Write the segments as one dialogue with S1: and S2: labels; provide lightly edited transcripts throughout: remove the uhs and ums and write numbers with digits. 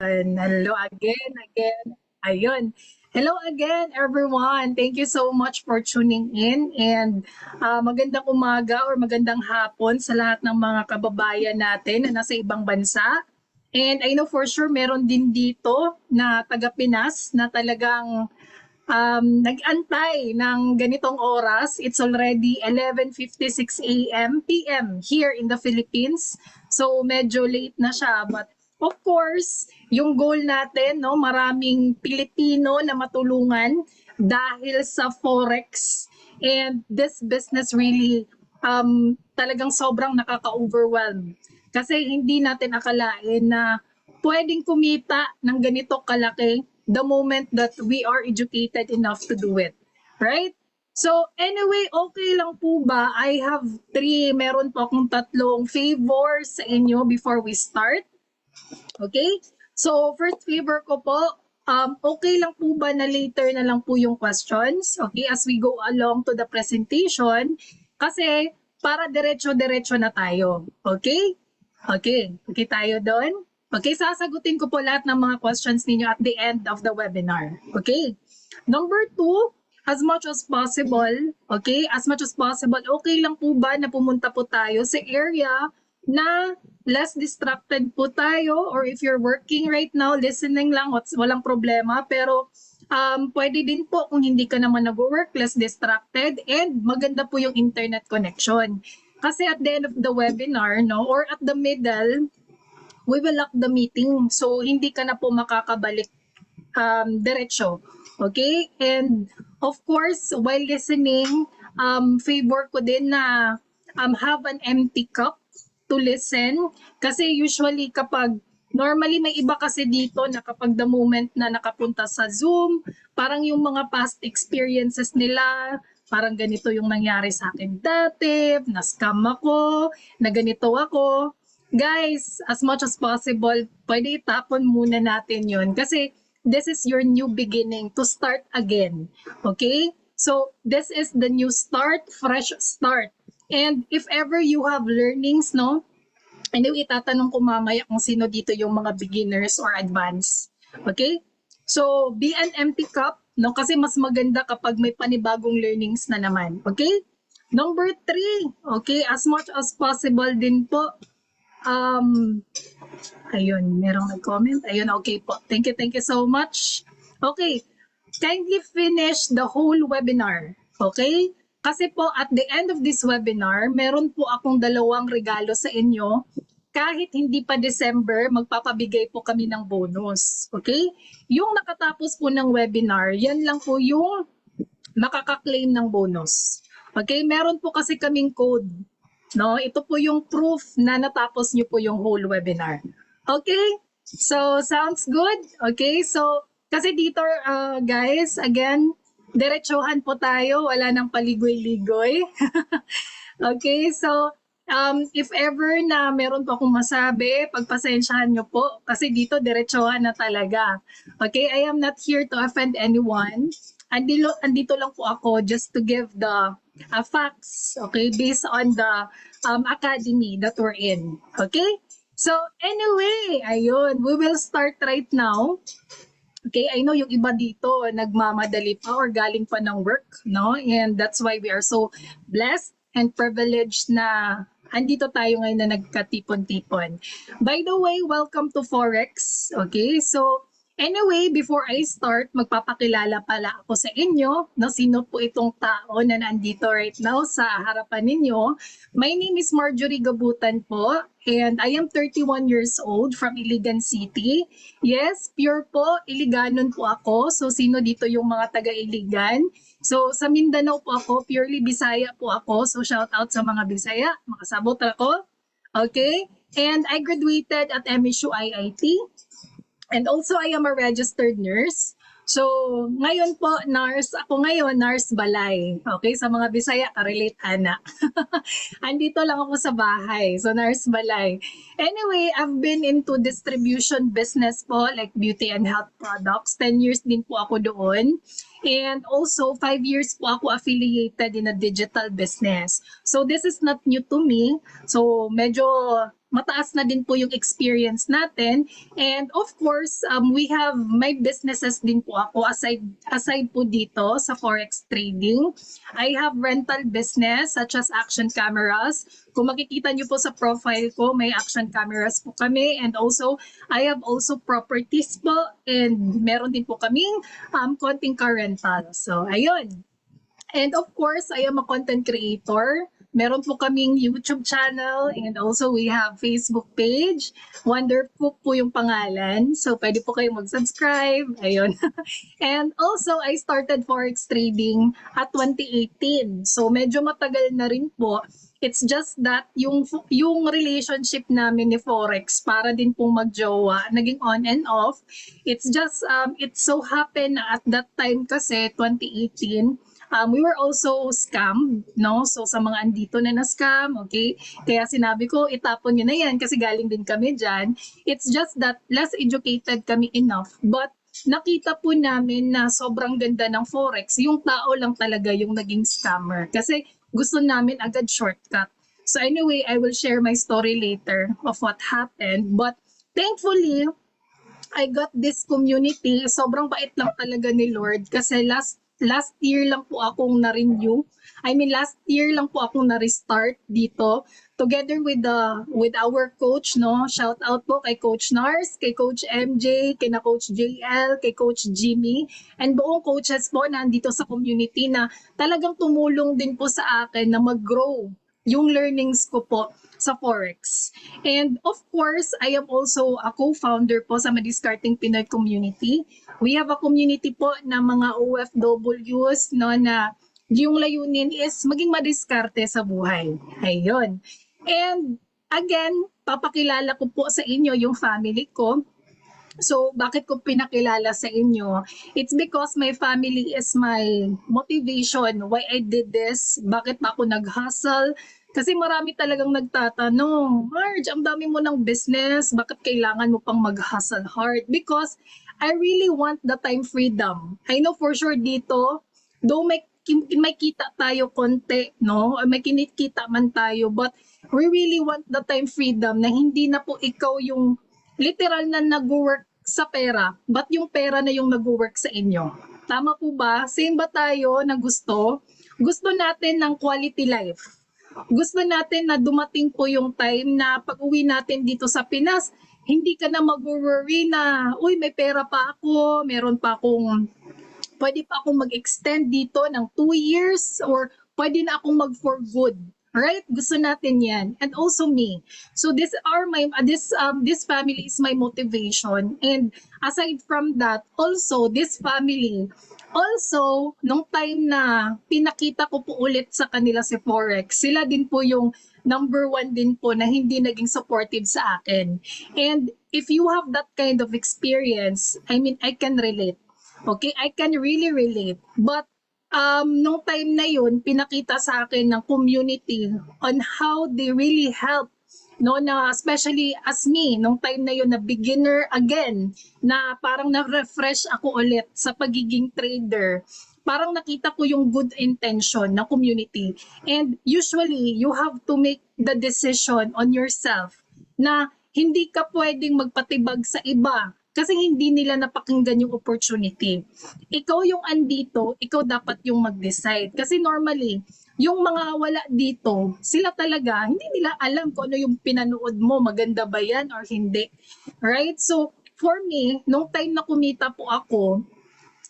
S1: Hello again. Ayun. Hello again, everyone. Thank you so much for tuning in and magandang umaga or magandang hapon sa lahat ng mga kababayan natin na nasa ibang bansa. And I know for sure meron din dito na taga Pinas na talagang nag-antay ng ganitong oras. It's already 11:56 a.m. p.m. here in the Philippines. So medyo late na siya, but of course, yung goal natin, no, maraming Pilipino na matulungan dahil sa Forex. And this business really talagang sobrang nakaka-overwhelm. Kasi hindi natin akalain na pwedeng kumita ng ganito kalaki the moment that we are educated enough to do it. Right? So anyway, okay lang po ba? I have meron po akong tatlong favors sa inyo before we start. Okay? So first favor ko po, okay lang po ba na later na lang po yung questions? Okay, as we go along to the presentation. Kasi para diretso-diretso na tayo. Okay? Okay tayo doon? Okay, sasagutin ko po lahat ng mga questions ninyo at the end of the webinar. Okay? Number 2, as much as possible, okay, okay lang po ba na pumunta po tayo sa area na less distracted po tayo, or if you're working right now, listening lang, walang problema, pero pwede din po kung hindi ka naman nag-work, less distracted, and maganda po yung internet connection. Kasi at the end of the webinar, no, or at the middle, we will lock the meeting. So, hindi ka na po makakabalik diretso. Okay? And of course, while listening, favor ko din na have an empty cup to listen. Kasi usually kapag normally may iba kasi dito na kapag the moment na nakapunta sa Zoom, parang yung mga past experiences nila, parang ganito yung nangyari sa akin dati, na-scam ako, na ganito ako. Guys, as much as possible, pwede itapon muna natin yun kasi this is your new beginning to start again. Okay? So, this is the new start, fresh start. And if ever you have learnings, no, anyway, itatanong ko mamaya kung sino dito yung mga beginners or advanced. Okay? So, be an empty cup, no? Kasi mas maganda kapag may panibagong learnings na naman. Okay? Number 3, okay, as much as possible din po, ayun, merong nag-comment. Ayun, okay po. Thank you so much. Okay, kindly finish the whole webinar. Okay? Kasi po at the end of this webinar, meron po akong dalawang regalo sa inyo. Kahit hindi pa December, magpapabigay po kami ng bonus. Okay? Yung nakatapos po ng webinar, yan lang po yung makaka-claim ng bonus. Okay? Meron po kasi kaming code. No, ito po yung proof na natapos niyo po yung whole webinar. Okay? So, sounds good? Okay? So, kasi dito, guys, again, diretsuhan po tayo. Wala nang paligoy-ligoy. Okay? So, if ever na meron po akong masabi, pagpasensyahan nyo po. Kasi dito, diretsuhan na talaga. Okay? I am not here to offend anyone. Andito lang po ako just to give the facts, okay, based on the academy that we're in. Okay? So, anyway, ayun, we will start right now. Okay, I know yung iba dito nagmamadali pa or galing pa ng work, no? And that's why we are so blessed and privileged na andito tayo ngayon na nagkatipon-tipon. By the way, welcome to Forex. Okay, so anyway, before I start, magpapakilala pala ako sa inyo, no, sino po itong tao na nandito right now sa harapan ninyo. My name is Marjorie Gabutan po, and I am 31 years old from Iligan City. Yes, pure po, Iliganon po ako. So, sino dito yung mga taga-Iligan? So, sa Mindanao po ako, purely Bisaya po ako. So, shout out sa mga Bisaya. Makasabot ako. Okay? And I graduated at MSU IIT. And also, I am a registered nurse. So, ngayon po, nurse ako ngayon, nurse balay. Okay, sa mga Bisaya, karelate ana. Andito lang ako sa bahay, so nurse balay. Anyway, I've been into distribution business po, like beauty and health products. 10 years din po ako doon. And also, 5 years po ako affiliated in a digital business. So, this is not new to me. So, medyo mataas na din po yung experience natin. And of course, we have my businesses din po ako aside po dito sa forex trading. I have rental business such as action cameras. Kung makikita niyo po sa profile ko, may action cameras po kami, and also I have also properties po, and meron din po kaming konting car rental. So ayun. And of course, I am a content creator. Meron po kaming YouTube channel, and also we have Facebook page. Wonderful po yung pangalan. So pwede po kayong mag-subscribe. Ayun. And also, I started forex trading at 2018. So medyo matagal na rin po. It's just that yung relationship namin ni forex para din pong magjowa, naging on and off. It's just it so happened na at that time kasi 2018, we were also scammed, no? So sa mga andito na na-scam, okay? Kaya sinabi ko, itapon nyo na yan kasi galing din kami dyan. It's just that less educated kami enough. But nakita po namin na sobrang ganda ng forex. Yung tao lang talaga yung naging scammer. Kasi gusto namin agad shortcut. So anyway, I will share my story later of what happened. But thankfully, I got this community. Sobrang bait lang talaga ni Lord kasi last year lang po akong na-renew. I mean, last year lang po akong na-restart dito together with our coach, no? Shout out po kay Coach Nars, kay Coach MJ, kay na Coach JL, kay Coach Jimmy, and buong coaches po na nandito sa community na talagang tumulong din po sa akin na mag-grow yung learnings ko po sa Forex. And of course, I am also a co-founder po sa Madiskarteng Pinoy Community. We have a community po na mga OFWs, no, na yung layunin is maging madiskarte sa buhay. Ayun. And again, papakilala ko po sa inyo yung family ko. So, bakit ko pinakilala sa inyo? It's because my family is my motivation why I did this. Bakit pa ako nag-hustle? Kasi marami talagang nagtatanong, Marge, ang dami mo ng business, bakit kailangan mo pang mag-hustle hard? Because I really want the time freedom. I know for sure dito, though may kita tayo konti, no? Or may kinikita man tayo, but we really want the time freedom na hindi na po ikaw yung literal na nag-work sa pera, but yung pera na yung nag-work sa inyo. Tama po ba? Same ba tayo na gusto? Gusto natin ng quality life. Gusto natin na dumating po yung time na pag-uwi natin dito sa Pinas, hindi ka na mag-worry na, uy, may pera pa ako, meron pa akong pwede pa akong mag-extend dito ng 2 years or pwede na akong mag-for good. Right? Gusto natin yan. And also me. So this family is my motivation. And aside from that, also this family, also nung time na pinakita ko po ulit sa kanila si Forex, sila din po yung number one din po na hindi naging supportive sa akin. And if you have that kind of experience, I mean, I can relate. Okay, I can really relate. But nung time na yun, pinakita sa akin ng community on how they really help, no, na especially as me, nung time na yun na beginner again, na parang na-refresh ako ulit sa pagiging trader. Parang nakita ko yung good intention ng community. And usually, you have to make the decision on yourself na hindi ka pwedeng magpatibag sa iba kasi hindi nila napakinggan yung opportunity. Ikaw yung andito, ikaw dapat yung mag-decide. Kasi normally, yung mga wala dito, sila talaga, hindi nila alam kung ano yung pinanood mo, maganda ba yan or hindi. Right? So, for me, nung time na kumita po ako,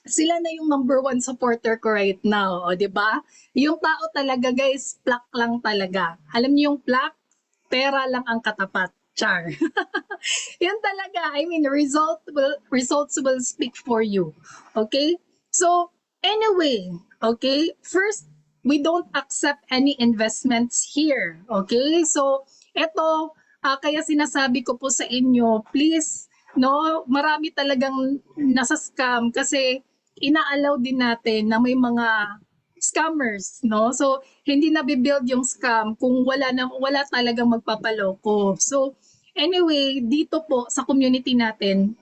S1: sila na yung number one supporter ko right now. O, diba? Yung tao talaga, guys, plak lang talaga. Alam niyo yung plak? Pera lang ang katapat. Char. Yan talaga. I mean, results will speak for you. Okay? So, anyway, okay? First, we don't accept any investments here. Okay? So, eto, kaya sinasabi ko po sa inyo, please, no, marami talagang nasa scam kasi ina-allow din natin na may mga scammers, no? So, hindi na build yung scam kung wala talagang magpapaloko. So, anyway, dito po sa community natin,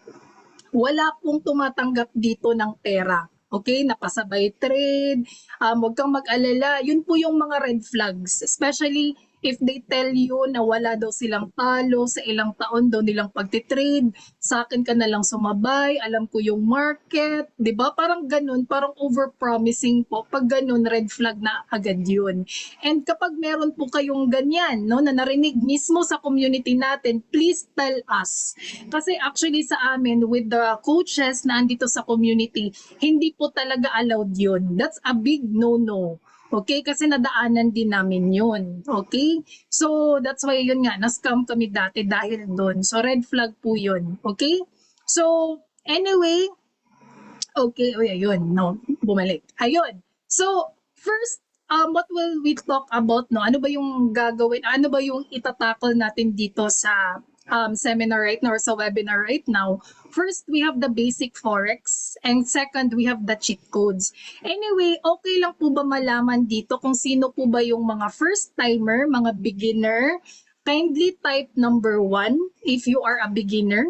S1: wala pong tumatanggap dito ng pera. Okay, napasabay trade, huwag kang mag-alala. Yun po yung mga red flags. Especially, if they tell you na wala daw silang talo sa ilang taon daw nilang pagtitrade, sa akin ka na lang sumabay, alam ko yung market, 'di ba? Parang ganun, parang over-promising po. Pag ganun, red flag na agad yun. And kapag meron po kayong ganyan, no, na narinig mismo sa community natin, please tell us. Kasi actually sa amin, with the coaches na andito sa community, hindi po talaga allowed yun. That's a big no-no. Okay? Kasi nadaanan din namin yun. Okay? So, that's why yun nga, na-scam kami dati dahil doon. So, red flag po yun. Okay? So, anyway, okay, ayun, no, bumalik. Ayun. So, first, what will we talk about, no? Ano ba yung gagawin, ano ba yung itatakol natin dito sa seminar right now or sa webinar right now? First, we have the basic forex, and second, we have the cheat codes. Anyway, okay lang po ba malaman dito kung sino po ba yung mga first timer, mga beginner? Kindly type number 1 if you are a beginner.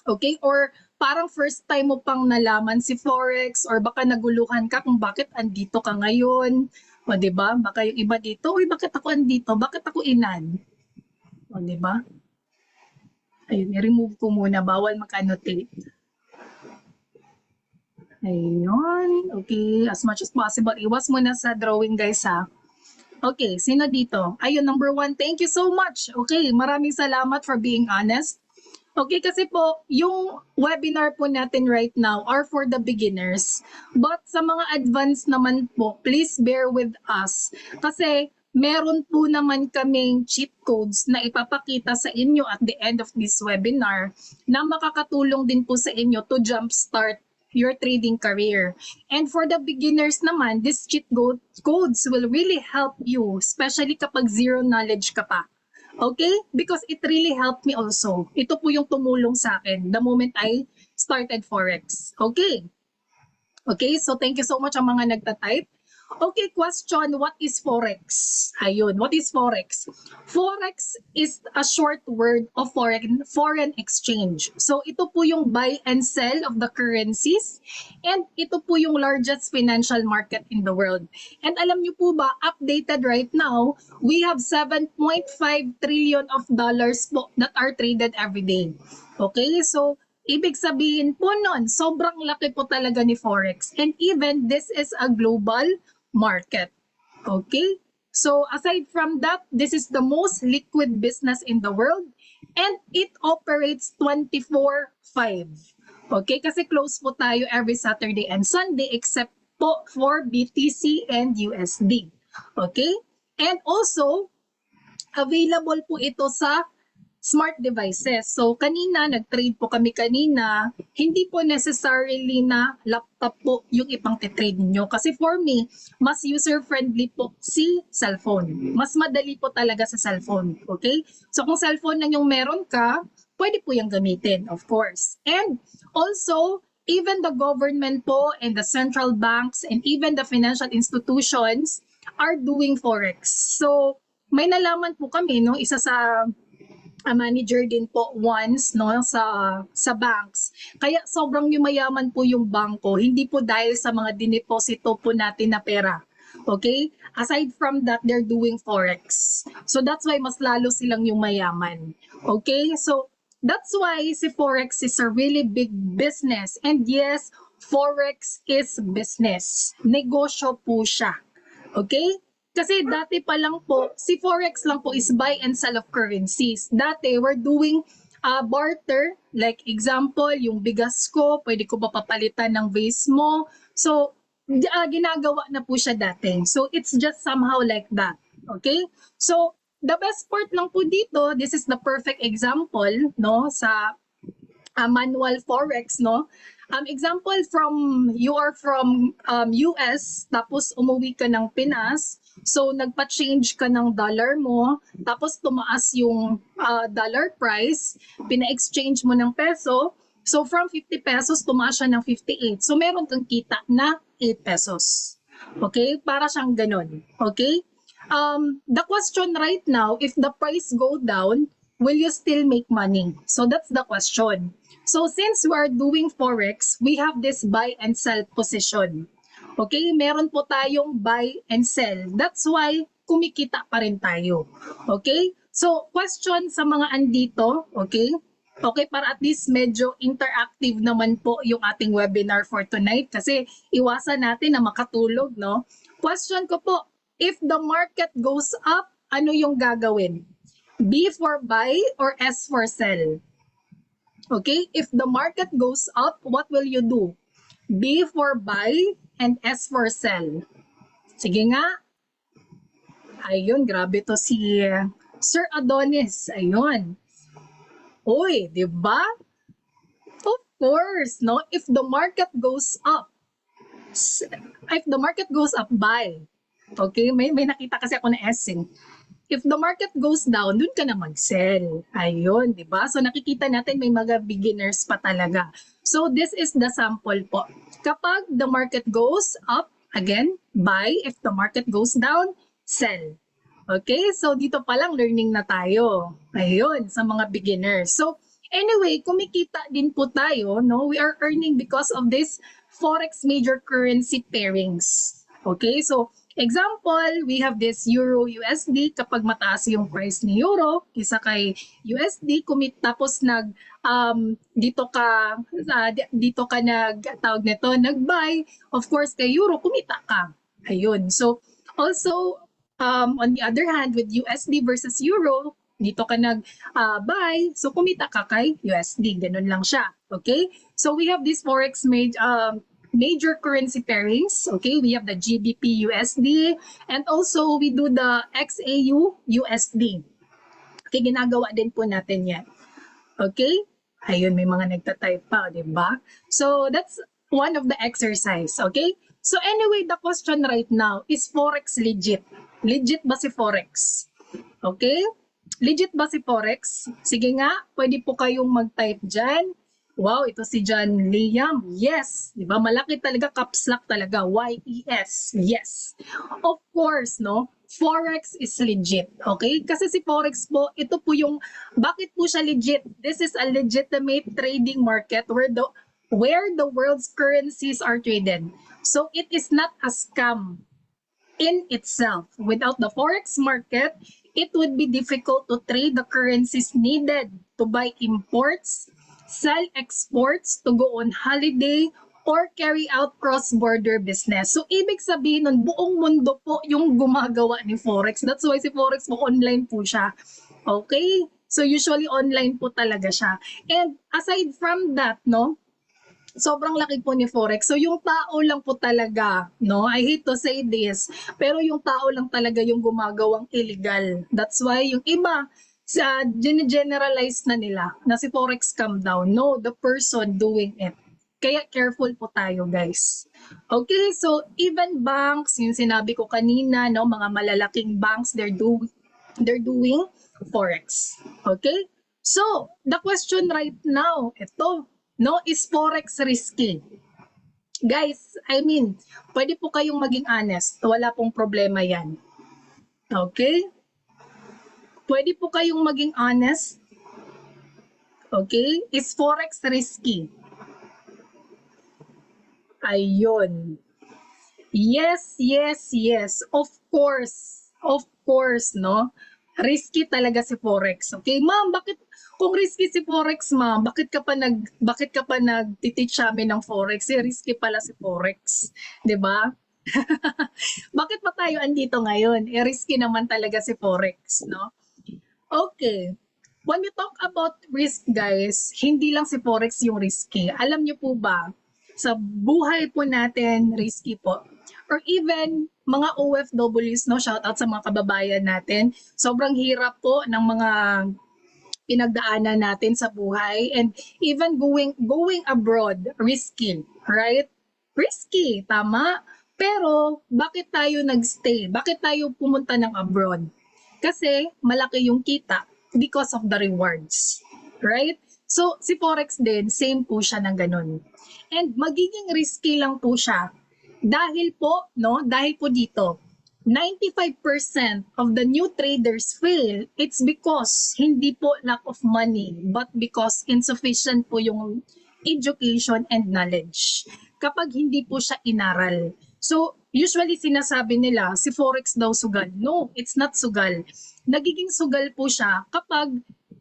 S1: Okay? Or parang first time mo pang nalaman si forex, or baka naguluhan ka kung bakit andito ka ngayon. O, 'di ba? Baka yung iba dito, uy, bakit ako andito? Bakit ako inan? O, 'di ba? Ayun, i-remove ko muna, bawal mag-annotate. Ayun, okay, as much as possible, iwas muna sa drawing, guys, ha. Okay, sino dito? Ayun, number 1, thank you so much. Okay, maraming salamat for being honest. Okay, kasi po, yung webinar po natin right now are for the beginners. But sa mga advanced naman po, please bear with us. Kasi meron po naman kaming cheat codes na ipapakita sa inyo at the end of this webinar na makakatulong din po sa inyo to jumpstart your trading career. And for the beginners naman, these cheat codes will really help you, especially kapag zero knowledge ka pa. Okay? Because it really helped me also. Ito po yung tumulong sa akin the moment I started Forex. Okay? Okay, so thank you so much ang mga nagtatype. Okay, question, what is Forex? Ayun, what is Forex? Forex is a short word of foreign exchange. So ito po yung buy and sell of the currencies, and ito po yung largest financial market in the world. And alam niyo po ba, updated right now, we have 7.5 trillion of dollars po that are traded every day. Okay, so ibig sabihin po nun, sobrang laki po talaga ni Forex. And even this is a global market. Okay? So aside from that, this is the most liquid business in the world, and it operates 24/5. Okay? Kasi close po tayo every Saturday and Sunday except po for BTC and USD. Okay? And also, available po ito sa smart devices. So kanina, nag-trade po kami kanina, hindi po necessarily na laptop po yung ipang trade niyo. Kasi for me, mas user-friendly po si cellphone. Mas madali po talaga sa cellphone. Okay? So kung cellphone na yung meron ka, pwede po yung gamitin, of course. And also, even the government po and the central banks and even the financial institutions are doing Forex. So may nalaman po kami, no, isa sa manager din po once, no, sa banks. Kaya sobrang yumayaman po yung bangko, hindi po dahil sa mga dineposito po natin na pera. Okay? Aside from that, they're doing Forex. So that's why mas lalo silang yumayaman. Okay? So that's why si Forex is a really big business. And yes, Forex is business. Negosyo po siya. Okay? Kasi dati pa lang po, si Forex lang po is buy and sell of currencies. Dati, we're doing barter. Like example, yung bigas ko, pwede ko ba papalitan ng vase mo? So, ginagawa na po siya dati. So, it's just somehow like that. Okay? So, the best part lang po dito, this is the perfect example, no, sa manual Forex, no? Example, you are from US, tapos umuwi ka ng Pinas, so nagpa-change ka ng dollar mo, tapos tumaas yung dollar price, pina-exchange mo ng peso, so from 50 pesos, tumaas siya ng 58. So meron kang kita na 8 pesos. Okay? Para siyang ganun. Okay? The question right now, if the price go down, will you still make money? So that's the question. So since we are doing Forex, we have this buy and sell position. Okay, meron po tayong buy and sell. That's why kumikita pa rin tayo. Okay? So, question sa mga andito, okay? Okay, para at least medyo interactive naman po yung ating webinar for tonight kasi iwasan natin na makatulog, no? Question ko po, if the market goes up, ano yung gagawin? B for buy or S for sell? Okay, if the market goes up, what will you do? B for buy and S for sell. Sige nga. Ayun, grabe to si Sir Adonis. Ayun. Uy, di ba? Of course, no? If the market goes up, buy. Okay, may nakita kasi ako na S. If the market goes down, dun ka na mag-sell. Ayun, di ba? So nakikita natin may mga beginners pa talaga. So this is the sample po. Kapag the market goes up, again, buy. If the market goes down, sell. Okay, so dito pa lang learning na tayo. Ayun, sa mga beginners. So anyway, kumikita din po tayo, no? We are earning because of this Forex major currency pairings. Okay, so example, we have this Euro USD. Kapag mataas yung price ni Euro kisa kay USD, tapos dito ka tawag nito, nag-buy, of course kay Euro kumita ka. Ayun. So also on the other hand, with USD versus Euro, dito ka nag-buy, so kumita ka kay USD. Ganun lang siya. Okay? So we have this Forex major currency pairings. Okay, we have the GBP USD and also we do the XAU USD. Okay, ginagawa din po natin yan. Okay? Ayun, may mga nagtatype pa, di ba? So that's one of the exercise. Okay? So anyway, the question right now is Forex legit? Legit ba si Forex? Okay? Legit ba si Forex? Sige nga, pwede po kayong mag-type dyan. Wow, ito si John Liam. Yes. Di ba? Malaki talaga, caps lock talaga. Y-E-S. Yes. Of course, no? Forex is legit. Okay? Kasi si Forex po, ito po yung, bakit po siya legit? This is a legitimate trading market where the world's currencies are traded. So it is not a scam in itself. Without the Forex market, it would be difficult to trade the currencies needed to buy imports, sell exports, to go on holiday, or carry out cross-border business. So, ibig sabihin nun, buong mundo po yung gumagawa ni Forex. That's why si Forex po, online po siya. Okay? So, usually online po talaga siya. And aside from that, no, sobrang laki po ni Forex. So, yung tao lang po talaga, no, I hate to say this, pero yung tao lang talaga yung gumagawang illegal. That's why yung iba, generalize na nila na si Forex scam daw. No, the person doing it. Kaya careful po tayo, guys. Okay, so even banks, yung sinabi ko kanina, no, mga malalaking banks, they're doing Forex. Okay? So, the question right now, ito, no, is Forex risky? Guys, I mean, pwede po kayong maging honest. Wala pong problema yan. Okay? Pwede po kayong maging honest. Okay? Is Forex risky? Ayun. Yes, yes, yes. Of course. Of course, no? Risky talaga si Forex. Okay, ma'am, kung risky si Forex, ma'am, bakit ka pa nagti-teach amin ng Forex? Risky pala si Forex, 'di ba? Bakit pa tayo andito ngayon? Risky naman talaga si Forex, no? Okay. When we talk about risk, guys, hindi lang si Forex yung risky. Alam niyo po ba, sa buhay po natin, risky po. Or even mga OFWs, no, shout out sa mga kababayan natin. Sobrang hirap po ng mga pinagdaanan natin sa buhay, and even going abroad, risky, right? Risky, tama. Pero bakit tayo nagstay? Bakit tayo pumunta ng abroad? Kasi malaki yung kita because of the rewards, right? So si Forex din, same po siya ng ganun. And magiging risky lang po siya dahil po dito, 95% of the new traders fail. It's because hindi po lack of money, but because insufficient po yung education and knowledge. Kapag hindi po siya inaral. So, usually sinasabi nila si Forex daw sugal. No, it's not sugal. Nagiging sugal po siya kapag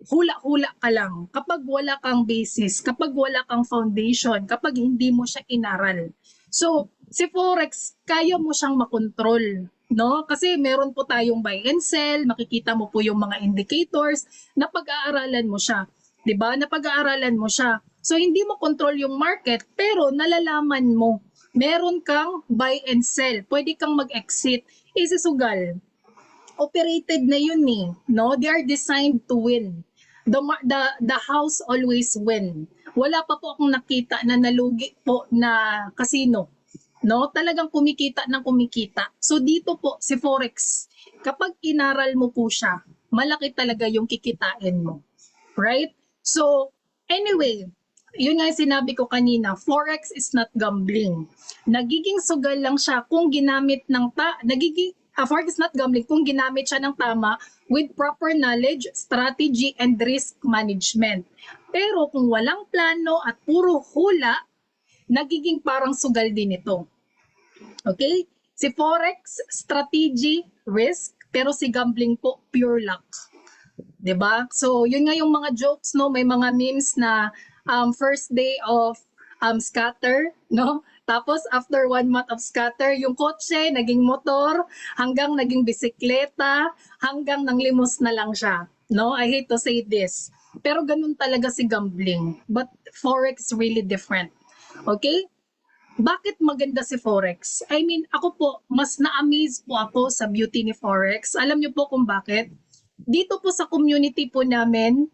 S1: hula-hula ka lang, kapag wala kang basis, kapag wala kang foundation, kapag hindi mo siya inaral. So, si Forex, kaya mo siyang makontrol, no? Kasi meron po tayong buy and sell, makikita mo po yung mga indicators, na pag-aaralan mo siya. 'Di ba? Na pag-aaralan mo siya. So, hindi mo control yung market, pero nalalaman mo. Meron kang buy and sell. Pwede kang mag-exit. Isisugal. Operated na yun eh. No? They are designed to win. The house always win. Wala pa po akong nakita na nalugi po na casino. No? Talagang kumikita ng kumikita. So dito po si Forex, kapag inaral mo po siya, malaki talaga yung kikitain mo. Right? So anyway, yun nga yung sinabi ko kanina, Forex is not gambling. Nagiging sugal lang siya kung ginamit ng Forex is not gambling kung ginamit siya ng tama with proper knowledge, strategy, and risk management. Pero kung walang plano at puro hula, nagiging parang sugal din ito. Okay? Si Forex, strategy, risk, pero si gambling po, pure luck. 'Di ba? So, yun nga yung mga jokes, no? May mga memes na first day of scatter, no? Tapos after 1 month of scatter, yung kotse naging motor, hanggang naging bisikleta, hanggang nang limos na lang siya. No? I hate to say this. Pero ganun talaga si gambling. But Forex really different. Okay? Bakit maganda si Forex? I mean, ako po, mas na-amaze po ako sa beauty ni Forex. Alam niyo po kung bakit? Dito po sa community po namin,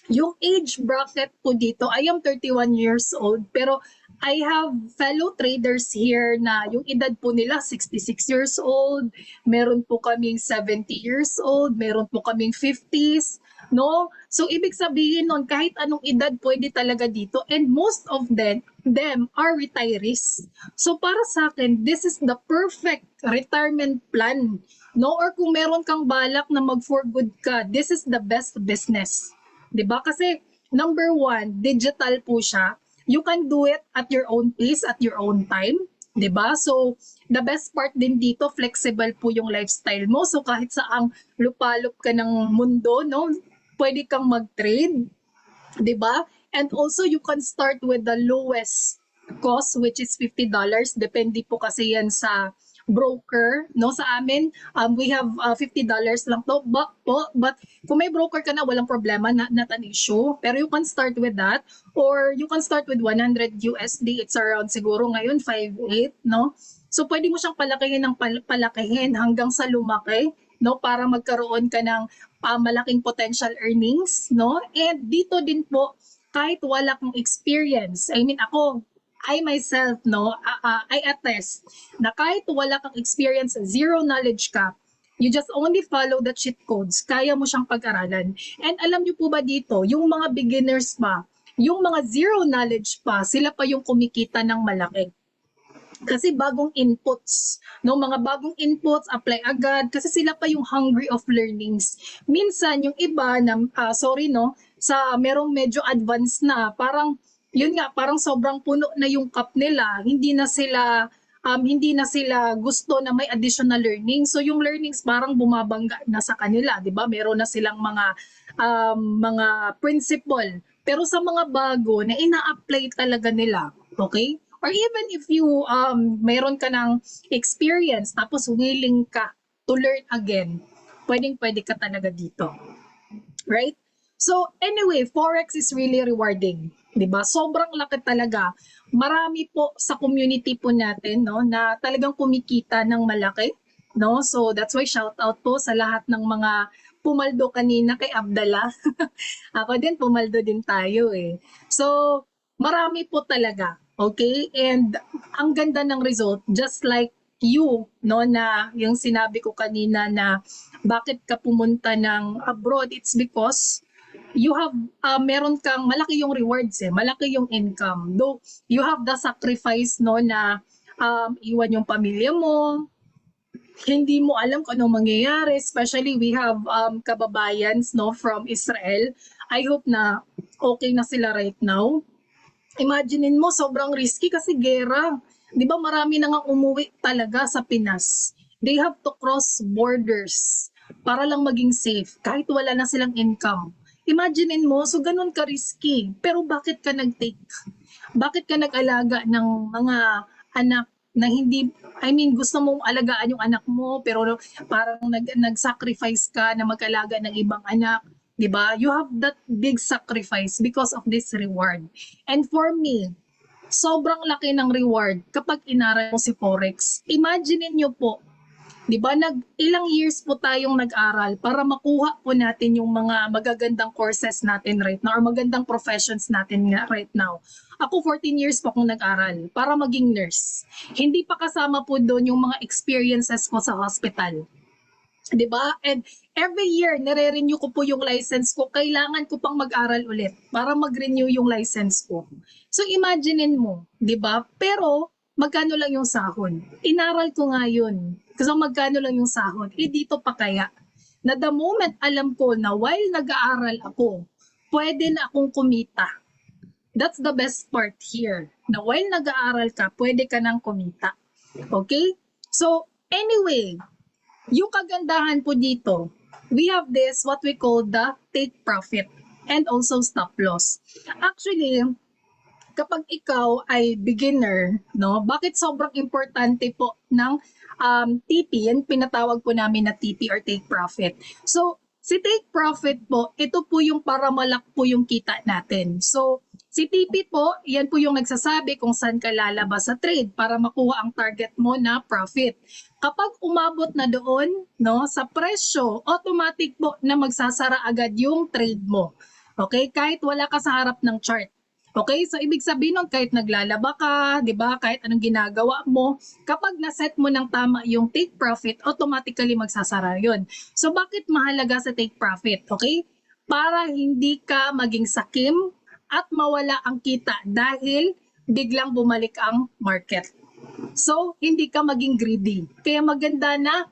S1: yung age bracket po dito, I am 31 years old, pero I have fellow traders here na yung edad po nila 66 years old, meron po kaming 70 years old, meron po kaming 50s, no? So ibig sabihin nun, kahit anong edad pwede talaga dito, and most of them are retirees. So para sa akin, this is the perfect retirement plan, no? Or kung meron kang balak na mag-for good ka, this is the best business. 'Di ba? Kasi number one, digital po siya. You can do it at your own pace, at your own time. 'Di ba? So, the best part din dito, flexible po yung lifestyle mo. So, kahit saang lupalop ka ng mundo, no, pwede kang mag-trade. 'Di ba? And also, you can start with the lowest cost, which is $50. Depende po kasi yan sa broker, no? Sa amin, we have $50 lang to. But kung may broker ka na, walang problema, not an issue. Pero you can start with that, or you can start with 100 USD. It's around siguro ngayon 5.8, no? So pwede mo siyang palakihin ng palakihin hanggang sa lumaki, no, para magkaroon ka ng malaking potential earnings, no? And dito din po, kahit wala kang experience, I mean ako, I myself, no, I attest na kahit wala kang experience, zero knowledge ka, you just only follow the cheat codes, kaya mo siyang pag-aralan. And alam niyo po ba dito, yung mga beginners pa, yung mga zero knowledge pa, sila pa yung kumikita ng malaki. Kasi bagong inputs, no, mga bagong inputs, apply agad, kasi sila pa yung hungry of learnings. Minsan, yung iba na, sa merong medyo advanced na, parang, yun nga, parang sobrang puno na yung cup nila, hindi na sila gusto na may additional learning. So yung learnings parang bumabangga na sa kanila, 'di ba? Meron na silang mga principle. Pero sa mga bago na ina-apply talaga nila, okay? Or even if you meron ka ng experience tapos willing ka to learn again, pwedeng-pwede ka talaga dito. Right? So anyway, Forex is really rewarding, 'di ba? Sobrang laki talaga. Marami po sa community po natin, no, na talagang kumikita ng malaki, no? So that's why shout out po sa lahat ng mga pumaldo kanina kay Abdallah. Ako din pumaldo din tayo eh. So marami po talaga, okay? And ang ganda ng result, just like you, no, na yung sinabi ko kanina na bakit ka pumunta ng abroad, it's because you have meron kang malaki yung rewards malaki yung income. Though you have the sacrifice, no, na iwan yung pamilya mo, hindi mo alam kung anong mangyayari, especially we have kababayans, no, from Israel. I hope na okay na sila right now. Imaginein mo, sobrang risky kasi gera. Di ba marami na nga umuwi talaga sa Pinas. They have to cross borders para lang maging safe kahit wala na silang income. Imaginein mo, so ganun ka risky. Pero bakit ka nag-take? Bakit ka nag-alaga ng mga anak na hindi, I mean, gusto mong alagaan yung anak mo, pero parang nag-sacrifice ka na mag-alaga ng ibang anak, di ba? You have that big sacrifice because of this reward. And for me, sobrang laki ng reward kapag inaral mo si Forex. Imagine niyo po, 'di ba, ilang years po tayong nag-aral para makuha po natin yung mga magagandang courses natin right now or magandang professions natin right now. Ako 14 years po akong nag-aral para maging nurse. Hindi pa kasama po doon yung mga experiences ko sa hospital. 'Di ba? And every year nare-renew ko po yung license ko. Kailangan ko pang mag-aral ulit para mag-renew yung license ko. So imaginein mo, 'di ba? Pero magkano lang yung sahod? Inaral ko nga yun. Kasi magkano lang yung sahod? Dito pa kaya? Na the moment alam ko na while nag-aaral ako, pwede na akong kumita. That's the best part here. Na while nag-aaral ka, pwede ka nang kumita. Okay? So, anyway, yung kagandahan po dito, we have this, what we call the take profit and also stop loss. Actually, kapag ikaw ay beginner, no, bakit sobrang importante po ng TP, yan pinatawag po namin na TP or take profit. So, si take profit po, ito po yung para malak po yung kita natin. So, si TP po, yan po yung nagsasabi kung saan ka lalabas sa trade para makuha ang target mo na profit. Kapag umabot na doon, no, sa presyo, automatic po na magsasara agad yung trade mo. Okay? Kahit wala ka sa harap ng chart. Okay? So, ibig sabihin nun, kahit naglalaba ka, di ba? Kahit anong ginagawa mo, kapag naset mo ng tama yung take profit, automatically magsasara yun. So, bakit mahalaga sa take profit? Okay? Para hindi ka maging sakim at mawala ang kita dahil biglang bumalik ang market. So, hindi ka maging greedy. Kaya maganda na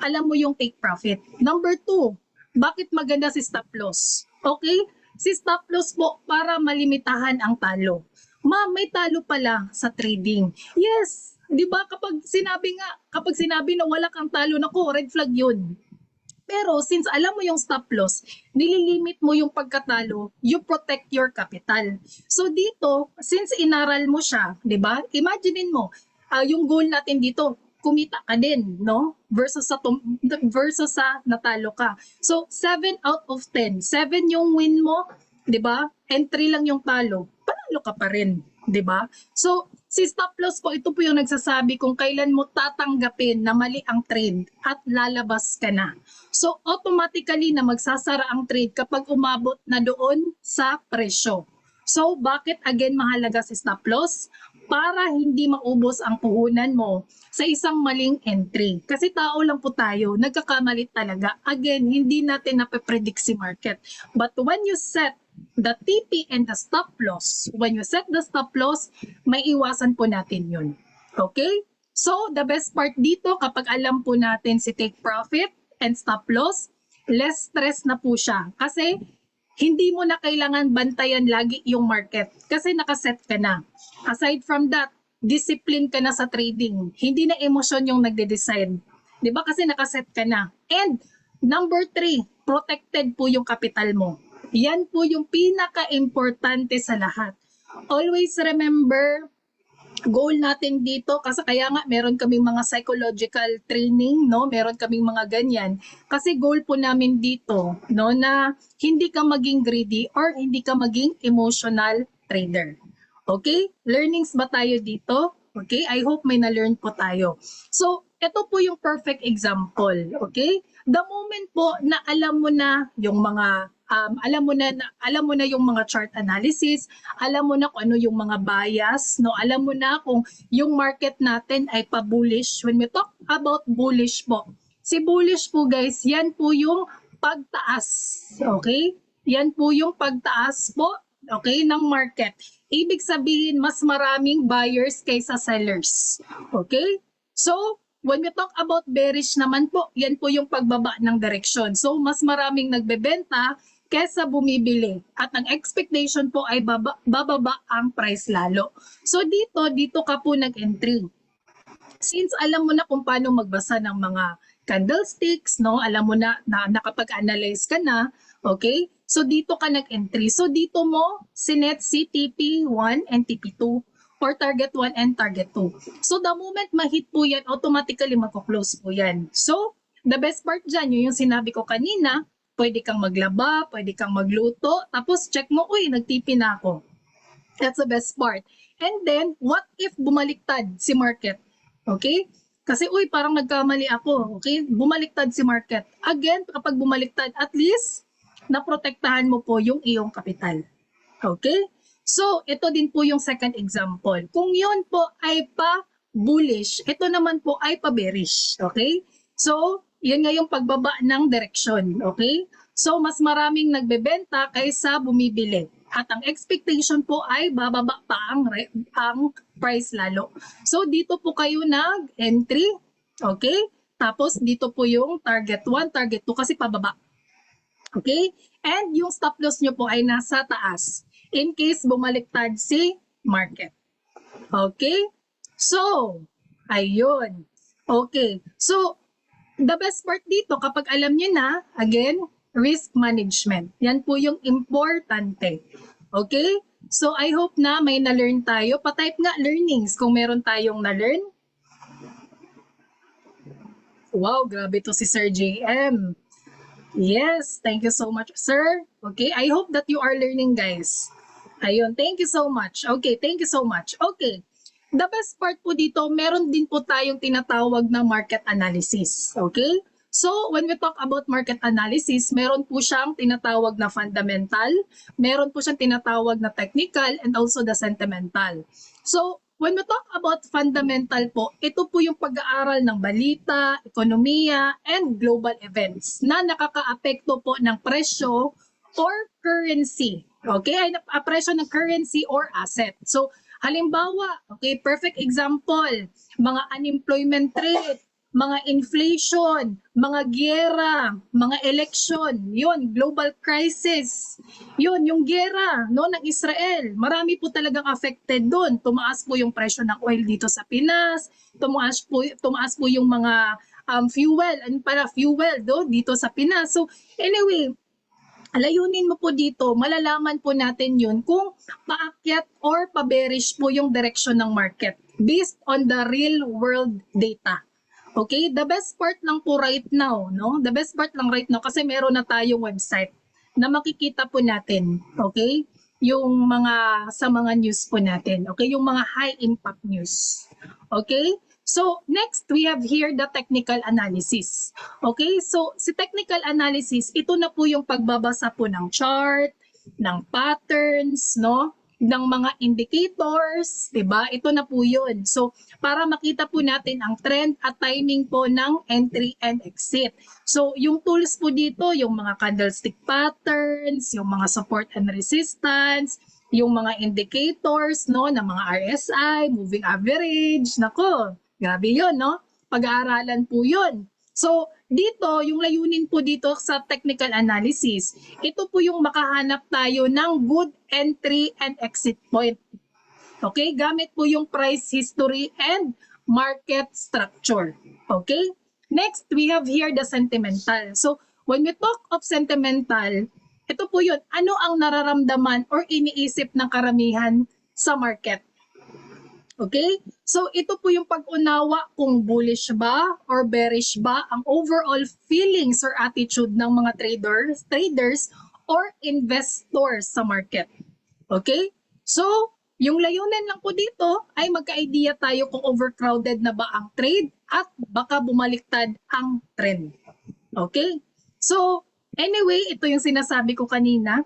S1: alam mo yung take profit. Number 2, bakit maganda si stop loss? Okay? Si stop loss po para malimitahan ang talo. May talo pala sa trading. Yes, 'di ba kapag sinabi na wala kang talo, nako, red flag 'yun. Pero since alam mo yung stop loss, nililimit mo yung pagkatalo, you protect your capital. So dito, since inaral mo siya, 'di ba? Imaginein mo, yung goal natin dito, kumita ka din, no? Versus sa natalo ka. So 7 out of 10, 7 yung win mo, 'di ba? And 3 lang yung talo. Panalo ka pa rin, 'di ba? So si stop loss po, ito po yung nagsasabi kung kailan mo tatanggapin na mali ang trade at lalabas ka na. So automatically na magsasara ang trade kapag umabot na doon sa presyo. So bakit again mahalaga si stop loss? Para hindi maubos ang puhunan mo sa isang maling entry. Kasi tao lang po tayo, nagkakamali talaga. Again, hindi natin nape-predict si market. But when you set the TP and the stop loss, when you set the stop loss, may iwasan po natin yun. Okay? So, the best part dito, kapag alam po natin si take profit and stop loss, less stress na po siya. Kasi hindi mo na kailangan bantayan lagi yung market kasi nakaset ka na. Aside from that, discipline ka na sa trading. Hindi na emosyon yung nagde-decide. 'Di ba? Kasi nakaset ka na. And number 3, protected po yung capital mo. Yan po yung pinaka-importante sa lahat. Always remember, goal natin dito, kasi kaya nga meron kaming mga psychological training, no? Meron kaming mga ganyan. Kasi goal po namin dito, no, na hindi ka maging greedy or hindi ka maging emotional trader. Okay? Learnings ba tayo dito? Okay? I hope may na-learn po tayo. So, ito po yung perfect example. Okay? The moment po na alam mo na yung mga alam mo na yung mga chart analysis, alam mo na kung ano yung mga bias, no? Alam mo na kung yung market natin ay pa-bullish. When we talk about bullish po, si bullish po guys, yan po yung pagtaas. Okay? Yan po yung pagtaas po, okay, ng market. Ibig sabihin, mas maraming buyers kaysa sellers. Okay? So, when we talk about bearish naman po, yan po yung pagbaba ng direksyon. So, mas maraming nagbebenta kesa bumibili at ang expectation po ay bababa ang price lalo. So dito ka po nag-entry. Since alam mo na kung paano magbasa ng mga candlesticks, no? Alam mo na nakapag-analyze ka na, okay? So dito ka nag-entry. So dito mo sinet si TP1 and TP2 or target 1 and target 2. So the moment ma-hit po yan, automatically magko-close po yan. So the best part dyan, yung sinabi ko kanina, pwede kang maglaba, pwede kang magluto, tapos check mo, uy, nag-TP na ako. That's the best part. And then, what if bumaliktad si market? Okay? Kasi, uy, parang nagkamali ako. Okay? Bumaliktad si market. Again, kapag bumaliktad, at least, naprotektahan mo po yung iyong kapital. Okay? So, ito din po yung second example. Kung yun po ay pa-bullish, ito naman po ay pa-bearish. Okay? So, yun nga yung pagbaba ng direksyon. Okay? So, mas maraming nagbebenta kaysa bumibili. At ang expectation po ay bababa pa ang price lalo. So, dito po kayo nag-entry. Okay? Tapos, dito po yung target 1, target 2 kasi pababa. Okay? And yung stop loss nyo po ay nasa taas in case bumaliktad si market. Okay? So, ayun. Okay. So, the best part dito, kapag alam nyo na, again, risk management. Yan po yung importante. Okay? So, I hope na may na-learn tayo. Pa-type nga learnings kung meron tayong na-learn. Wow, grabe to si Sir JM. Yes, thank you so much, sir. Okay, I hope that you are learning, guys. Ayun, thank you so much. Okay, thank you so much. Okay, the best part po dito, meron din po tayong tinatawag na market analysis. Okay? So, when we talk about market analysis, meron po siyang tinatawag na fundamental, meron po siyang tinatawag na technical, and also the sentimental. So, when we talk about fundamental po, ito po yung pag-aaral ng balita, ekonomiya, and global events na nakakaapekto po ng presyo or currency. Okay? Presyo ng currency or asset. So, halimbawa, okay, perfect example, mga unemployment rate, mga inflation, mga giyera, mga election, yun, global crisis, yun, yung giyera no, ng Israel. Marami po talagang affected doon. Tumaas po yung presyo ng oil dito sa Pinas, tumaas po yung mga fuel dito sa Pinas. So anyway, layunin mo po dito, malalaman po natin yun kung paakyat or pa-bearish po yung direction ng market based on the real world data. Okay, the best part lang po right now, no? The best part lang right now kasi meron na tayong website na makikita po natin, okay? Yung mga sa mga news po natin, okay? Yung mga high impact news. Okay? So, next we have here the technical analysis. Okay? So, si technical analysis, ito na po yung pagbabasa po ng chart, ng patterns, no? Ng mga indicators, 'di ba? Ito na po 'yun. So, para makita po natin ang trend at timing po ng entry and exit. So, yung tools po dito, yung mga candlestick patterns, yung mga support and resistance, yung mga indicators, no, ng mga RSI, moving average. Nako, grabe 'yun, no? Pag-aaralan po 'yun. So, dito, yung layunin po dito sa technical analysis, ito po yung makahanap tayo ng good entry and exit point. Okay? Gamit po yung price history and market structure. Okay? Next, we have here the sentimental. So, when we talk of sentimental, ito po yun, ano ang nararamdaman or iniisip ng karamihan sa market? Okay? So, ito po yung pag-unawa kung bullish ba or bearish ba ang overall feelings or attitude ng mga traders or investors sa market. Okay? So, yung layunin lang po dito ay magka-idea tayo kung overcrowded na ba ang trade at baka bumaliktad ang trend. Okay? So, anyway, ito yung sinasabi ko kanina.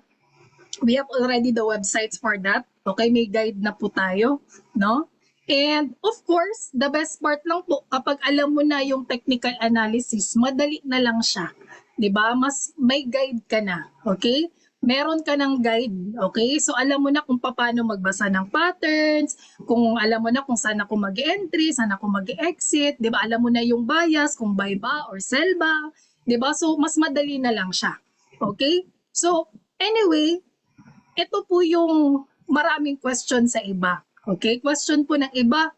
S1: We have already the websites for that. Okay, may guide na po tayo, no? And of course, the best part lang po, kapag alam mo na yung technical analysis, madali na lang siya. 'Di ba? Mas may guide ka na, okay? Meron ka ng guide, okay? So alam mo na kung paano magbasa ng patterns, kung alam mo na kung saan ako mag-entry, saan ako mag-exit, 'di ba? Alam mo na yung bias, kung buy ba or sell ba, 'di ba? So mas madali na lang siya. Okay? So, anyway, ito po yung maraming question sa iba. Okay? Question po ng iba.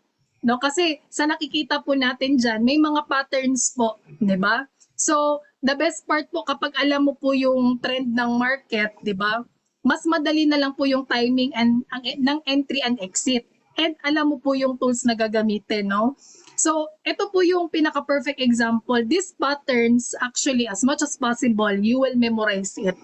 S1: No? Kasi sa nakikita po natin dyan, may mga patterns po. Di ba? So, the best part po kapag alam mo po yung trend ng market, di ba? Mas madali na lang po yung timing ng entry and exit. And alam mo po yung tools na gagamitin, no? So, ito po yung pinaka-perfect example. These patterns, actually, as much as possible, you will memorize it.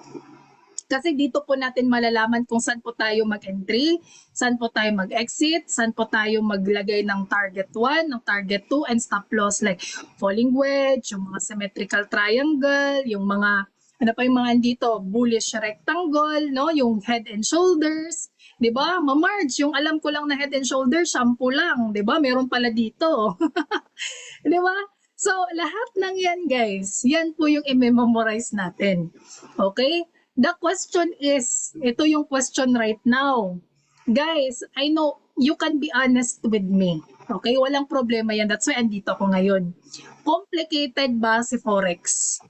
S1: Kasi dito po natin malalaman kung saan po tayo mag-entry, saan po tayo mag-exit, saan po tayo maglagay ng target 1, ng target 2, and stop loss like falling wedge, yung mga symmetrical triangle, yung mga ano pa yung mga dito, bullish rectangle, no, yung head and shoulders, 'di ba? Ma-Marge, yung alam ko lang na head and shoulders, shampoo lang, 'di ba? Meron pala dito. 'Di ba? So, lahat ng yan, guys, yan po yung i-memorize natin. Okay? The question is, ito yung question right now. Guys, I know you can be honest with me. Okay? Walang problema yan. That's why andito ako ngayon. Complicated ba si Forex?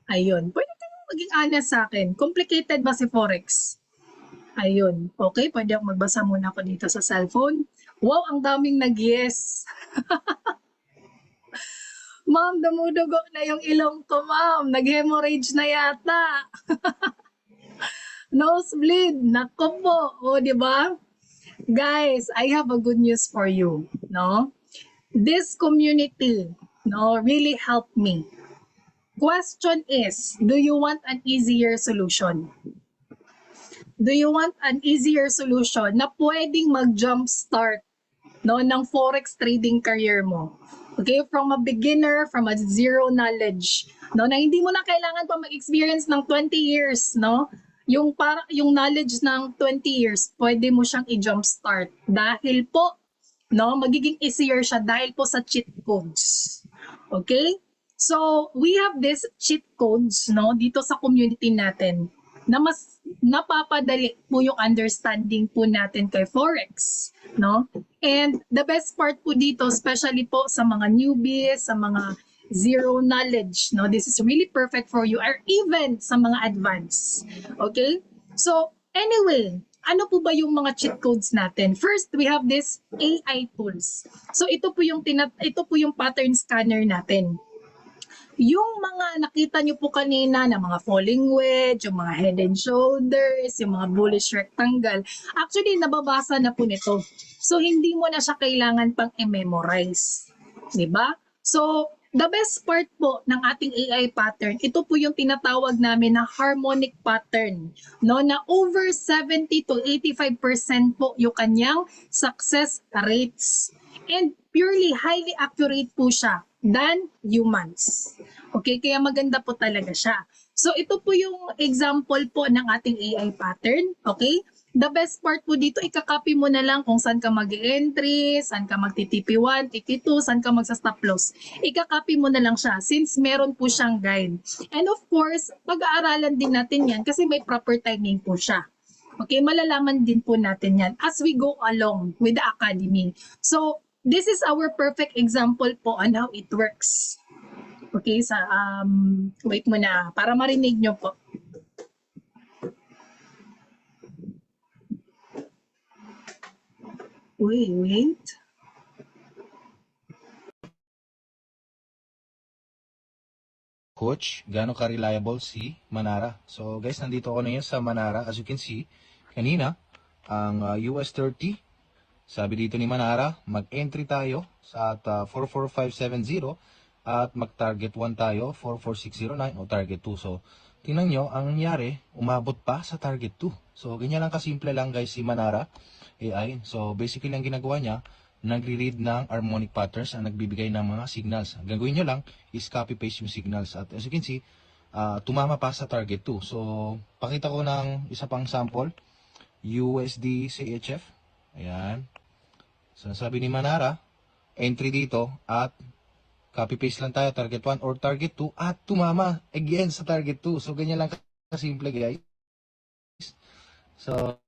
S1: Ayun. Pwede kayong maging honest sa akin. Complicated ba si Forex? Ayun. Okay, pwede akong magbasa muna ako dito sa cellphone. Wow, ang daming nag-yes. Ma'am, dumudugo na yung ilong ko, ma'am. Nag-hemorrhage na yata. Nosebleed. Nako po. O, di ba? Guys, I have a good news for you. No? This community, no, really helped me. Question is, do you want an easier solution? Do you want an easier solution na pwedeng mag-jump start, no, ng forex trading career mo? Okay, from a beginner, from a zero knowledge, no, na hindi mo na kailangan pa mag-experience ng 20 years, no? Yung knowledge ng 20 years, pwede mo siyang i-jump start dahil po, no, magiging easier siya dahil po sa cheat codes. Okay? So, we have these cheat codes, no, dito sa community natin na mas napapadali po yung understanding po natin kay Forex, no? And the best part po dito, especially po sa mga newbies, sa mga zero knowledge, no? This is really perfect for you or even sa mga advanced. Okay? So, anyway, ano po ba yung mga cheat codes natin? First, we have this AI tools. So, ito po yung pattern scanner natin. Yung mga nakita nyo po kanina na mga falling wedge, yung mga head and shoulders, yung mga bullish rectangle, actually nababasa na po nito. So hindi mo na siya kailangan pang i-memorize. 'Di ba? So the best part po ng ating AI pattern, ito po yung tinatawag namin na harmonic pattern, no, na over 70 to 85% po yung kanyang success rates. And purely highly accurate po siya than humans. Okay, kaya maganda po talaga siya. So ito po yung example po ng ating AI pattern. Okay? The best part po dito, ikakopy mo na lang kung saan ka mag-entry, saan ka magti-TP1, TP2, saan ka magsa-stop loss. Ikakopy mo na lang siya since meron po siyang guide. And of course, pag-aaralan din natin yan kasi may proper timing po siya. Okay, malalaman din po natin yan as we go along with the academy. So, this is our perfect example po on how it works. Okay, wait muna para marinig nyo po. Wait.
S2: Coach, gaano ka-reliable si Manara? So guys, nandito ako ngayon sa Manara. As you can see, kanina, ang US 30, sabi dito ni Manara, mag-entry tayo sa 44570 at mag-target 1 tayo, 44609 o target 2. So, tingnan nyo, ang nangyari, umabot pa sa target 2. So, ganyan lang kasimple lang guys si Manara AI. So, basically ang ginagawa niya, nagre-read ng harmonic patterns ang nagbibigay ng mga signals. Ang gagawin nyo lang is copy-paste yung signals. At as you can see, tumama pa sa target 2. So, pakita ko ng isa pang sample. USD CHF. Ayan. So, sabi ni Manara, entry dito at copy-paste lang tayo, target 1 or target 2 at tumama again sa target 2. So, ganyan lang kasimple guys. So,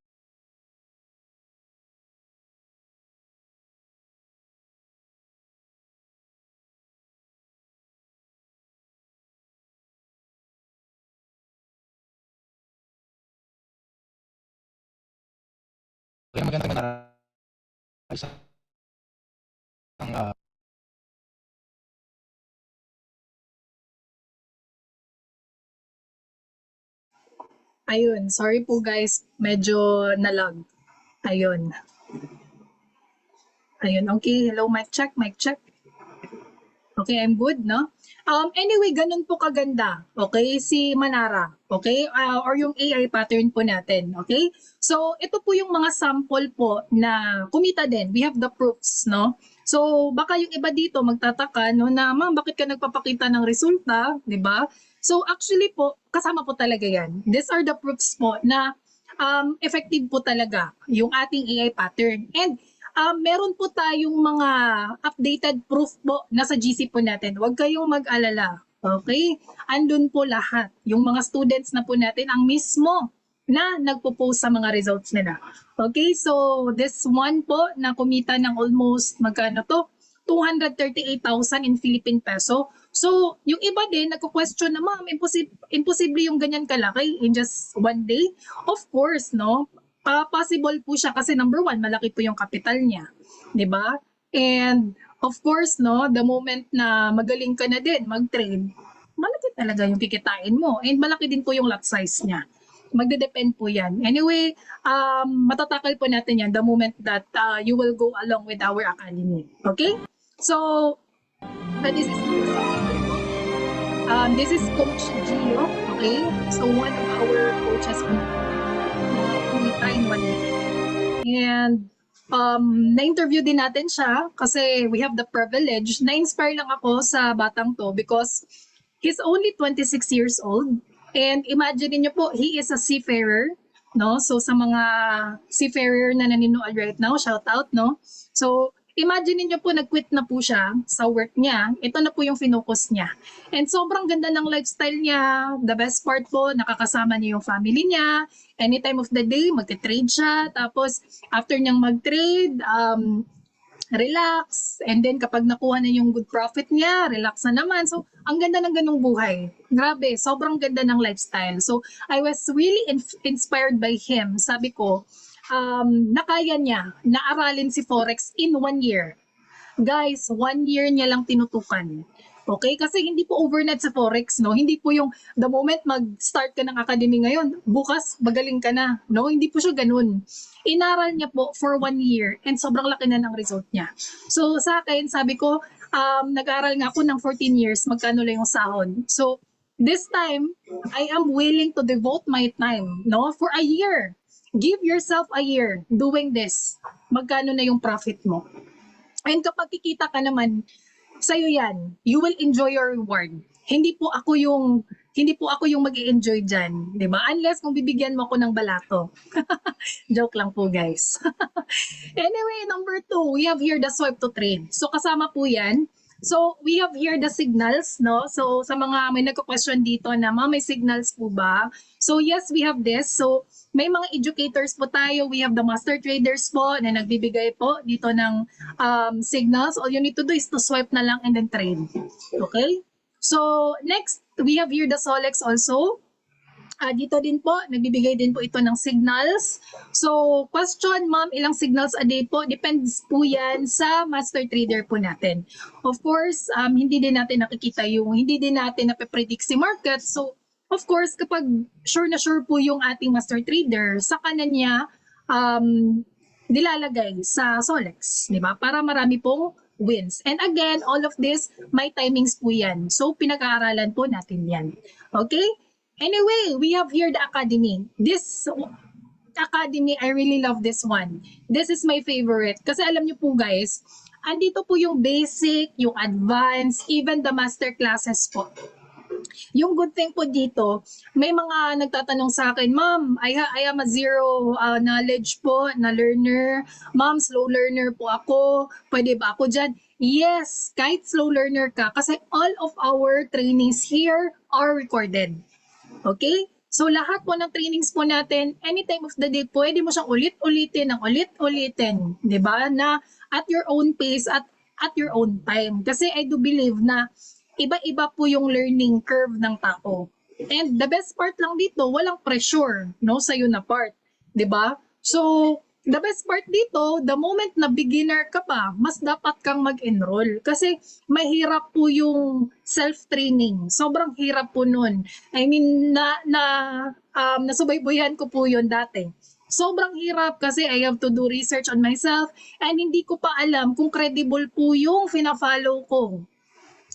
S2: Kaya maganda Manara, isang
S1: Ayun, sorry po guys, medyo nalag. Ayun. Ayun, okay. Hello, mic check, mic check. Okay, I'm good, no? Anyway, ganun po kaganda, okay, si Manara, okay? Or yung AI pattern po natin, okay? So, ito po yung mga sample po na kumita din. We have the proofs, no? So, baka yung iba dito magtataka, no, na ma'am, bakit ka nagpapakita ng resulta, di ba? So, actually po, kasama po talaga yan. These are the proofs po na effective po talaga yung ating AI pattern. And meron po tayong mga updated proof po na sa GC po natin. Huwag kayong mag-alala. Okay? Andun po lahat. Yung mga students na po natin ang mismo na nagpo-post sa mga results nila. Okay? So, this one po na kumita ng almost magkano to? 238,000 in Philippine peso. So, yung iba din, nagko-question na, ma'am, imposible yung ganyan kalaki in just one day. Of course, no? Possible po siya kasi number one, malaki po yung capital niya. 'Di ba? And of course, no, the moment na magaling ka na din mag-trade, malaki talaga yung kikitain mo. And malaki din po yung lot size niya. Magde-depend po yan. Anyway, matatakal po natin yan the moment that you will go along with our academy. Okay? So, this is Coach Gio. Okay? So, one of our coaches po kumita in one day. And na-interview din natin siya kasi we have the privilege. Na-inspire lang ako sa batang to because he's only 26 years old. And imagine niyo po, he is a seafarer. No? So sa mga seafarer na nanonood right now, shout out, no? So imagine niyo po, nag-quit na po siya sa work niya. Ito na po yung finocus niya. And sobrang ganda ng lifestyle niya. The best part po, nakakasama niya yung family niya. Anytime of the day, magte-trade siya. Tapos, after niyang mag-trade, relax. And then, kapag nakuha na yung good profit niya, relax na naman. So, ang ganda ng ganung buhay. Grabe, sobrang ganda ng lifestyle. So, I was really inspired by him. Sabi ko, nakaya niya na aralin si Forex in 1 year. Guys, 1 year niya lang tinutukan. Okay? Kasi hindi po overnight sa Forex, no? Hindi po yung the moment mag-start ka ng academy ngayon, bukas magaling ka na, no? Hindi po siya ganun. Inaral niya po for 1 year and sobrang laki na ng result niya. So sa akin, sabi ko, nag-aral nga ako ng 14 years, magkano lang yung sahod. So this time, I am willing to devote my time, no? For a year. Give yourself a year doing this. Magkano na yung profit mo? And kapag kikita ka naman, sa'yo yan. You will enjoy your reward. Hindi po ako yung mag-i-enjoy diyan, 'di ba? Unless kung bibigyan mo ako ng balato. Joke lang po, guys. Anyway, number 2, we have here the swipe to trade. So kasama po 'yan. So we have here the signals, no? So sa mga may nagko-question dito na, "Ma'am, may signals po ba?" So yes, we have this. So may mga educators po tayo. We have the master traders po na nagbibigay po dito ng signals. All you need to do is to swipe na lang and then trade. Okay? So next, we have here the Solex also. Dito din po, nagbibigay din po ito ng signals. So, question, ma'am, ilang signals a day po? Depends po yan sa master trader po natin. Of course, hindi din natin nape-predict si market. So, of course, kapag sure na sure po yung ating master trader, saka na niya nilalagay sa Solex, di ba? Para marami pong wins. And again, all of this, may timings po yan. So, pinag-aaralan po natin yan. Okay? Anyway, we have here the academy. This academy, I really love this one. This is my favorite. Kasi alam niyo po guys, andito po yung basic, yung advanced, even the master classes po. Yung good thing po dito, may mga nagtatanong sa akin, "Ma'am, I am a zero knowledge po na learner. Ma'am, slow learner po ako. Pwede ba ako dyan?" Yes, kahit slow learner ka, kasi all of our trainings here are recorded. Okay? So lahat po ng trainings po natin, anytime of the day, pwede mo siyang ulit-ulitin ng ulit-ulitin, 'di ba? Na at your own pace at your own time. Kasi I do believe na iba-iba po yung learning curve ng tao. And the best part lang dito, walang pressure, no, sa na part, 'di ba? So the best part dito, the moment na beginner ka pa, mas dapat kang mag-enroll. Kasi mahirap po yung self-training. Sobrang hirap po nun. I mean, nasubaybayan ko po yun dati. Sobrang hirap kasi I have to do research on myself and hindi ko pa alam kung credible po yung fina-follow ko.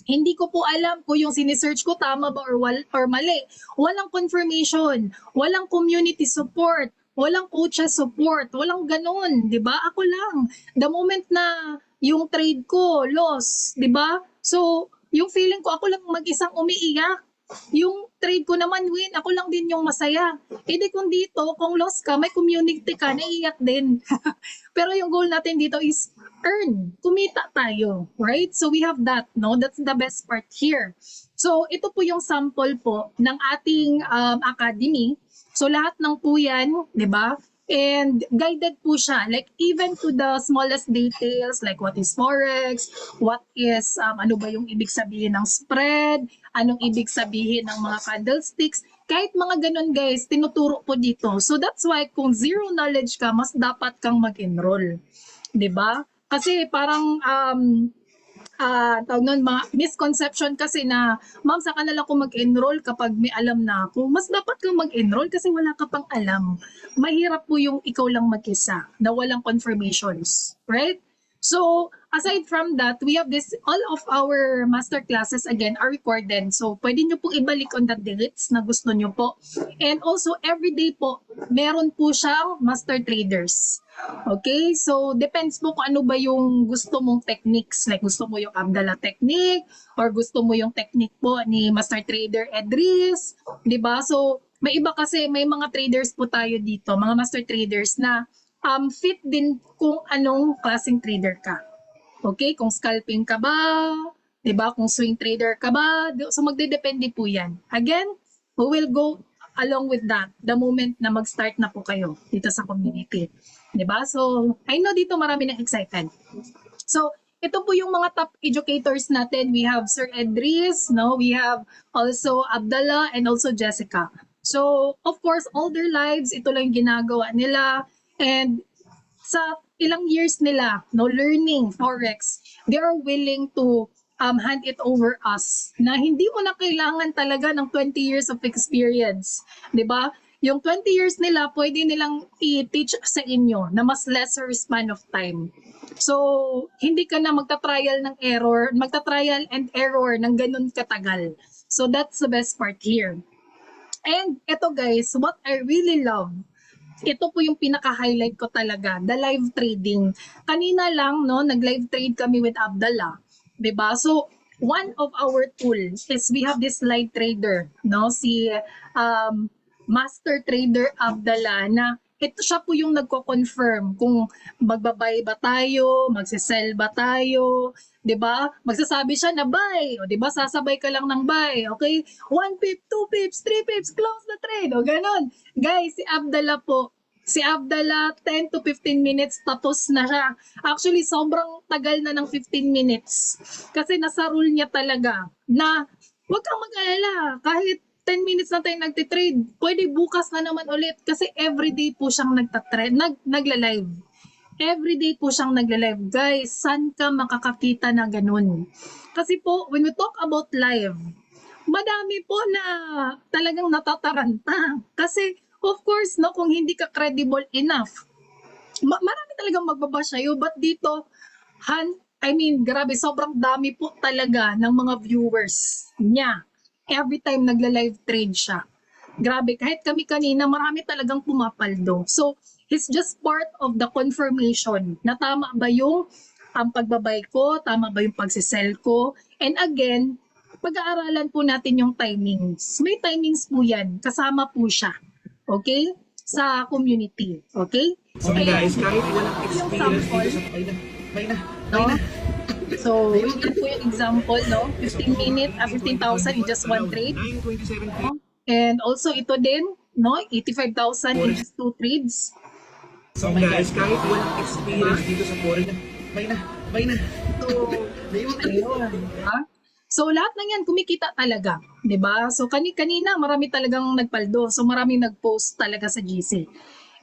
S1: Hindi ko po alam kung yung sinesearch ko tama ba or mali. Walang confirmation, walang community support, walang coaches support, walang ganun, 'di ba? Ako lang. The moment na yung trade ko loss, 'di ba? So, yung feeling ko ako lang mag-isang umiiyak. Yung trade ko naman win, ako lang din yung masaya. Eh di kung dito, kung loss ka, may community ka, naiiyak din. Pero yung goal natin dito is earn, kumita tayo, right? So we have that, no? That's the best part here. So ito po yung sample po ng ating academy. So lahat ng po yan, di ba? And guided po siya, like even to the smallest details, like what is forex, what is, ano ba yung ibig sabihin ng spread, anong ibig sabihin ng mga candlesticks, kahit mga ganun guys, tinuturo po dito. So that's why kung zero knowledge ka, mas dapat kang mag-enroll. 'Di ba? Kasi parang tawag nun, mga misconception kasi na, ma'am, saka na lang ako mag-enroll kapag may alam na ako. Mas dapat kang mag-enroll kasi wala ka pang alam. Mahirap po yung ikaw lang mag-isa na walang confirmations. Right? So, aside from that, we have this, all of our master classes again are recorded. So, pwede nyo pong ibalik on the dates na gusto nyo po. And also, everyday po, meron po siyang master traders. Okay? So, depends po kung ano ba yung gusto mong techniques. Like, gusto mo yung Abdallah technique or gusto mo yung technique po ni Master Trader Edris. 'Di ba? So, may iba kasi, may mga traders po tayo dito, mga master traders na fit din kung anong klaseng trader ka. Okay? Kung scalping ka ba, 'di ba? Kung swing trader ka ba? So magdedepende po 'yan. Again, we will go along with that the moment na mag-start na po kayo dito sa community. 'Di ba? So, I know dito marami nang excited. So, ito po yung mga top educators natin. We have Sir Edris, no? We have also Abdallah and also Jessica. So, of course, all their lives, ito lang yung ginagawa nila. And sa ilang years nila, no, learning Forex, they are willing to hand it over us na hindi mo na kailangan talaga ng 20 years of experience. 'Di ba? Yung 20 years nila, pwede nilang i-teach sa inyo na mas lesser span of time. So, hindi ka na magta-trial and error ng ganun katagal. So, that's the best part here. And ito guys, what I really love, ito po yung pinaka-highlight ko talaga, the live trading. Kanina lang, no, nag-live trade kami with Abdallah. 'Di ba? So, one of our tools is we have this live trader, no, si Master Trader Abdallah na ito siya po yung nagko-confirm kung magbabay ba tayo, magsisell ba tayo, 'di ba? Magsasabi siya na buy, o 'di ba? Sasabay ka lang ng buy, okay? 1 pip, 2 pips, 3 pips, close the trade, o ganon. Guys, si Abdallah 10 to 15 minutes tapos na siya. Actually, sobrang tagal na ng 15 minutes. Kasi nasa rule niya talaga na huwag kang mag-alala kahit 10 minutes na tayo nagtitrade. Pwede bukas na naman ulit kasi everyday po siyang nagla-live. Everyday po siyang nagla-live. Guys, saan ka makakakita na ganun? Kasi po, when we talk about live, madami po na talagang natataranta. Kasi, of course, no, kung hindi ka credible enough, marami talagang magbabash sa'yo. But dito, grabe, sobrang dami po talaga ng mga viewers niya. Every time nagla-live trade siya. Grabe, kahit kami kanina, marami talagang pumapaldo. So, it's just part of the confirmation na tama ba yung pagbabay ko, tama ba yung pagsisell ko. And again, pag-aaralan po natin yung timings. May timings po yan, kasama po siya. Okay? Sa community. Okay?
S3: So guys, kahit walang
S1: Yung
S3: experience
S1: sample,
S3: dito sa... May na.
S1: no? So, yun po yung example, no? 15,000 in just one trade.
S3: 927
S1: No? And also ito din, no? 85,000 in just two trades.
S3: So guys, kahit walang experience dito sa foreign, may na.
S1: So, ayun, diba? So, lahat ng yan kumikita talaga, 'di ba? So, kanina marami talagang nagpaldo. So, maraming nag-post talaga sa GC.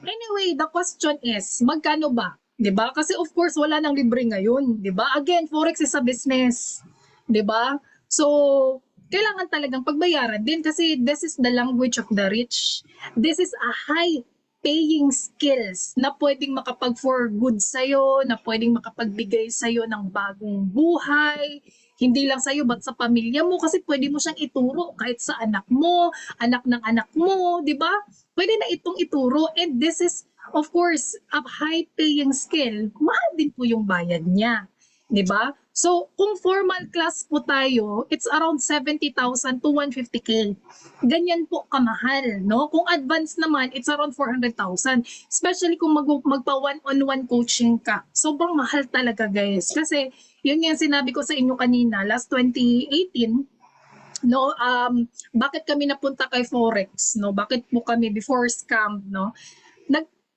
S1: Anyway, the question is, magkano ba? 'Di ba? Kasi of course wala nang libre ngayon, 'di ba? Again, forex is a business, 'di ba? So, kailangan talagang pagbayaran din kasi this is the language of the rich. This is a high paying skills na pwedeng makapag for good sa'yo, na pwedeng makapagbigay sa'yo ng bagong buhay, hindi lang sa'yo but sa pamilya mo kasi pwede mo siyang ituro kahit sa anak mo, anak ng anak mo, di ba? Pwede na itong ituro and this is of course a high paying skill. Mahal din po yung bayad niya. 'Di ba? So, kung formal class po tayo, it's around 70,000 to 150K. Ganyan po kamahal, no? Kung advanced naman, it's around 400,000. Especially kung magpa one-on-one coaching ka. Sobrang mahal talaga, guys. Kasi, yun yung sinabi ko sa inyo kanina, last 2018, no, bakit kami napunta kay Forex, no? Bakit po kami before scam, no?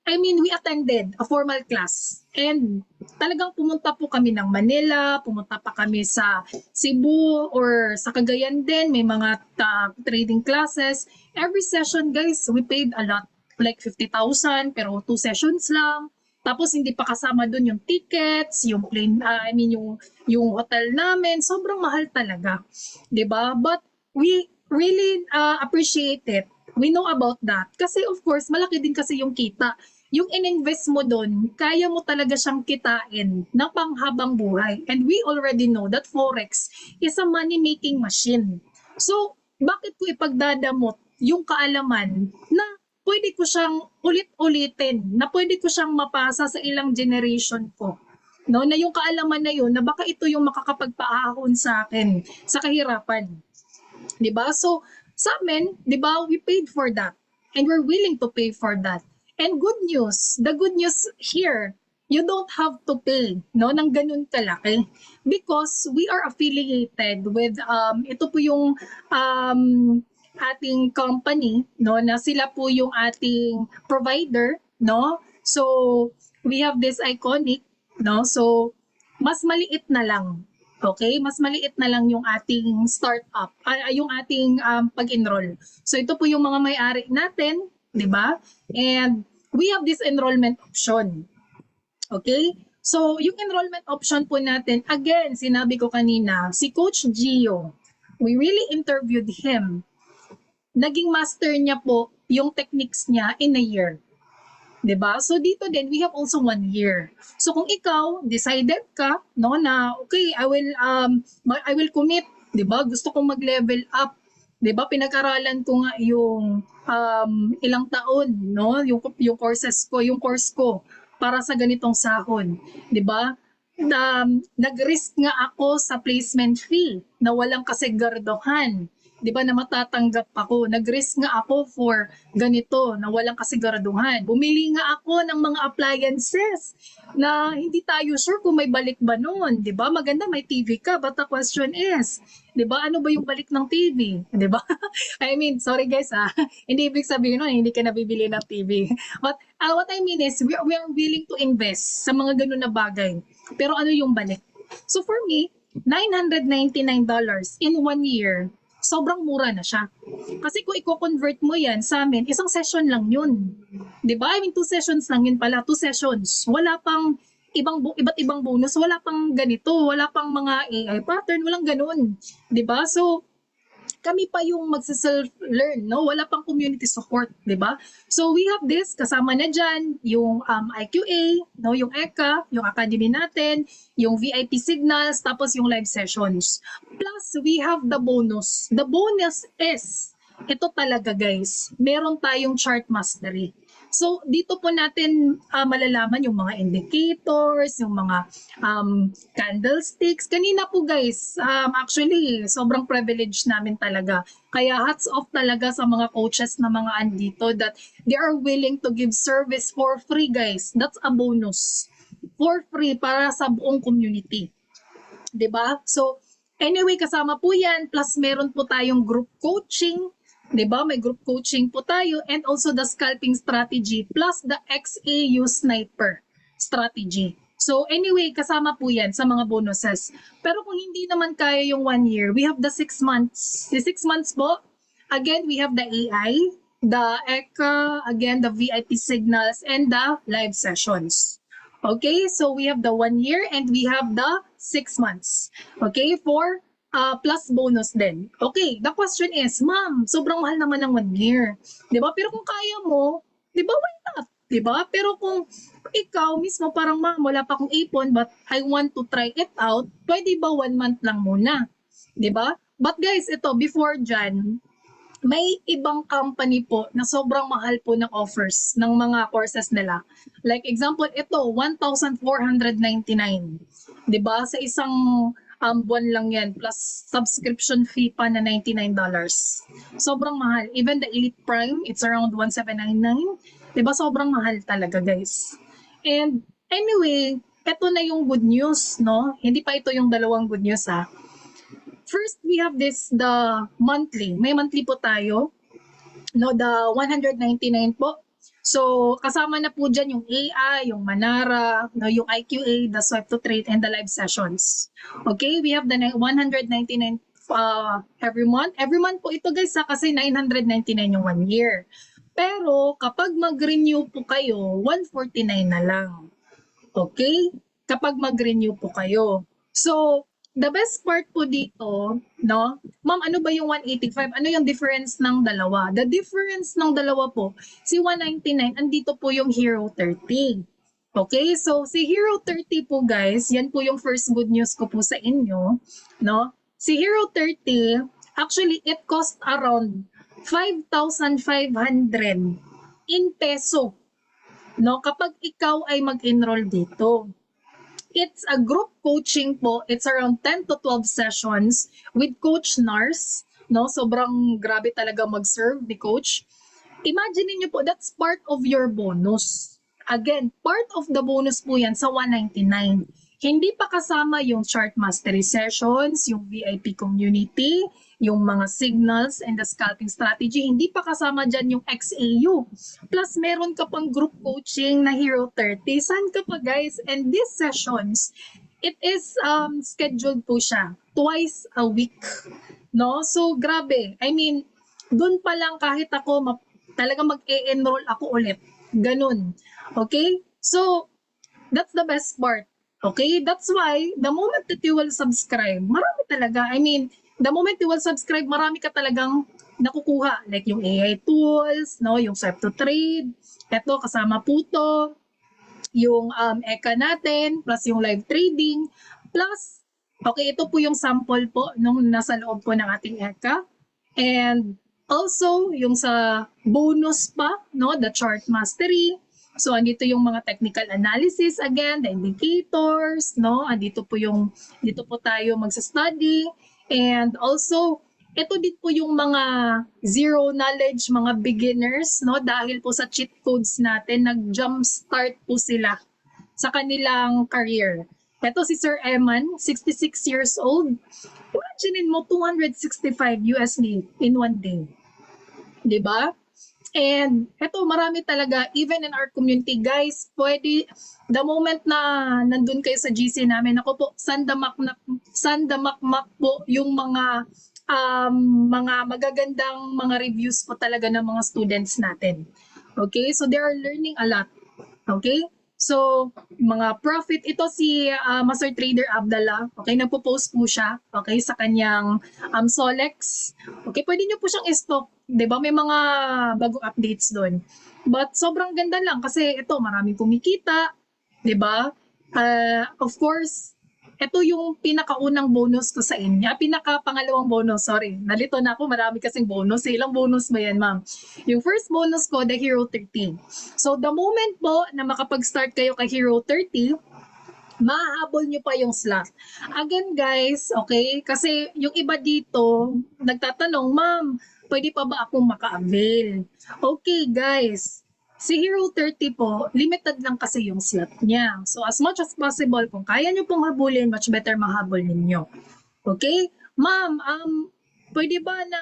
S1: We attended a formal class and talagang pumunta po kami ng Manila, pumunta pa kami sa Cebu or sa Cagayan din, may mga trading classes. Every session, guys, we paid a lot, like 50,000 pero 2 sessions lang. Tapos hindi pa kasama doon yung tickets, yung plane, yung hotel namin, sobrang mahal talaga. 'Di ba? But we really appreciate it. We know about that. Kasi of course, malaki din kasi yung kita. Yung in-invest mo doon, kaya mo talaga siyang kitain ng panghabang buhay. And we already know that Forex is a money-making machine. So, bakit ko ipagdadamot yung kaalaman na pwede ko siyang ulit-ulitin, na pwede ko siyang mapasa sa ilang generation ko? No, na yung kaalaman na yun, na baka ito yung makakapagpaahon sa akin sa kahirapan. 'Di ba? So, sa amin, 'di ba, we paid for that and we're willing to pay for that. And good news, the good news here, you don't have to pay no ng ganun kalaki because we are affiliated with ito po yung ating company no na sila po yung ating provider no. So, we have this Iconic no. So, mas maliit na lang. Okay? Mas maliit na lang yung ating startup, yung ating pag-enroll. So ito po yung mga may-ari natin, 'di ba? And we have this enrollment option. Okay? So yung enrollment option po natin, again, sinabi ko kanina, si Coach Gio, we really interviewed him. Naging master niya po yung techniques niya in a year. 'Di ba? So dito din we have also 1 year. So kung ikaw decided ka no na okay, I will commit, 'di ba? Gusto kong mag-level up. 'Di ba? Pinag-aralan ko nga yung ilang taon, no? Yung course ko para sa ganitong sahod, 'di ba? Nag-risk nga ako sa placement fee na walang kasiguraduhan. 'Di ba na matatanggap ako. Nag-risk nga ako for ganito na walang kasiguraduhan. Bumili nga ako ng mga appliances na hindi tayo sure kung may balik ba noon, 'di ba? Maganda may TV ka, but the question is, 'di ba, ano ba yung balik ng TV, 'di ba? Sorry guys hindi ibig sabihin nun hindi ka nabibili ng TV. But what I mean is we are willing to invest sa mga ganun na bagay. Pero ano yung balik? So for me, $999 in 1 year, sobrang mura na siya. Kasi kung i-convert mo yan sa amin, isang session lang yun. 'Di ba? 2 sessions lang yun pala, 2 sessions. Wala pang iba't ibang bonus, wala pang ganito, wala pang mga AI pattern, walang ganun. 'Di ba? So, kami pa yung magse-self-learn, no? Wala pang community support, 'di ba? So we have this, kasama na diyan yung IQA, no, yung ECA, yung academy natin, yung VIP signals, tapos yung live sessions. Plus we have the bonus. The bonus is ito talaga guys, meron tayong chart mastery. So dito po natin malalaman yung mga indicators, yung mga candlesticks. Kanina po guys, actually sobrang privilege namin talaga. Kaya hats off talaga sa mga coaches na mga andito that they are willing to give service for free guys. That's a bonus. For free para sa buong community. 'Di ba? So anyway, kasama po 'yan plus meron po tayong group coaching. 'Di ba? May group coaching po tayo and also the scalping strategy plus the XAU sniper strategy. So anyway, kasama po 'yan sa mga bonuses. Pero kung hindi naman kaya yung 1 year, we have the 6 months. The 6 months po, again, we have the AI, the ECA, again, the VIP signals, and the live sessions. Okay, so we have the 1 year and we have the 6 months. Okay, for plus bonus din. Okay, the question is, ma'am, sobrang mahal naman ng 1 year. Di ba? Pero kung kaya mo, di ba, why not? Di ba? Pero kung ikaw mismo parang, ma'am, wala pa akong ipon but I want to try it out, pwede ba 1 month lang muna? Di ba? But guys, ito, before dyan, may ibang company po na sobrang mahal po ng offers ng mga courses nila. Like example, ito, 1,499. 'Di ba? Sa isang buwan lang yan, plus subscription fee pa na $99. Sobrang mahal. Even the Elite Prime, it's around 1,799. 'Di ba? Sobrang mahal talaga, guys. And anyway, ito na yung good news, no? Hindi pa ito yung dalawang good news, ha? First, we have the monthly. May monthly po tayo. No, the 199 po. So, kasama na po dyan yung AI, yung Manara, no, yung IQA, the Swipe to Trade, and the live sessions. Okay, we have the 199 every month. Every month po ito guys, kasi 999 yung 1 year. Pero kapag mag-renew po kayo, 149 na lang. Okay? Kapag mag-renew po kayo. So, the best part po dito, no? Ma'am, ano ba yung 185? Ano yung difference ng dalawa? The difference ng dalawa po, si 199, andito po yung Hero 30. Okay? So, si Hero 30 po guys, yan po yung first good news ko po sa inyo, no? Si Hero 30, actually, it cost around 5,500 in peso, no? Kapag ikaw ay mag-enroll dito. It's a group coaching po. It's around 10 to 12 sessions with Coach Nars. No? Sobrang grabe talaga mag-serve ni Coach. Imagine niyo po, that's part of your bonus. Again, part of the bonus po yan sa 199. Hindi pa kasama yung chart mastery sessions, yung VIP community, yung mga signals and the scalping strategy. Hindi pa kasama dyan yung XAU. Plus, meron ka pang group coaching na Hero 30. Saan ka pa guys? And these sessions, it is scheduled po siya twice a week. No? So, grabe. I mean, dun pa lang kahit ako talaga mag-e-enroll ako ulit. Ganun. Okay? So, that's the best part. Okay? That's why, the moment that you will subscribe, marami talaga. I mean, the moment you will subscribe, marami ka talagang nakukuha. Like yung AI tools, no? Yung Swipe to Trade. Ito, kasama po to. Yung ECA natin, plus yung live trading. Plus, okay, ito po yung sample po nung nasa loob po ng ating ECA. And also, yung sa bonus pa, no? The chart mastery. So, andito yung mga technical analysis again, the indicators, no? Andito po dito po tayo magsa-study. And also, ito din po yung mga zero knowledge, mga beginners, no? Dahil po sa cheat codes natin, nag-jump start po sila sa kanilang career. Ito si Sir Eman, 66 years old. Imagine mo, 265 USD in 1 day. Diba? And eto, marami talaga, even in our community, guys, pwede, the moment na nandun kayo sa GC namin, ako po, sandamakmak po yung mga magagandang mga reviews po talaga ng mga students natin. Okay, so they are learning a lot. Okay, so mga profit, ito si Master Trader Abdallah, okay, nagpo-post po siya, okay, sa kanyang Solex. Okay, pwede nyo po siyang i-stock. 'Di ba? May mga bagong updates doon. But sobrang ganda lang kasi ito maraming kumikita, 'di ba? Of course, ito yung pinakaunang bonus ko sa inyo. Pinakapangalawang bonus, sorry. Nalito na ako, marami kasing bonus. Ilang bonus ba yan, ma'am? Yung first bonus ko, the Hero 13. So, the moment po na makapag-start kayo kay Hero 30, mahahabol nyo pa yung slot. Again guys, okay, kasi yung iba dito, nagtatanong, ma'am, pwede pa ba akong maka-avail? Okay guys, si Hero 30 po, limited lang kasi yung slot niya. So as much as possible, kung kaya nyo pong habulin, much better mahabol ninyo. Okay? Ma'am, pwede ba na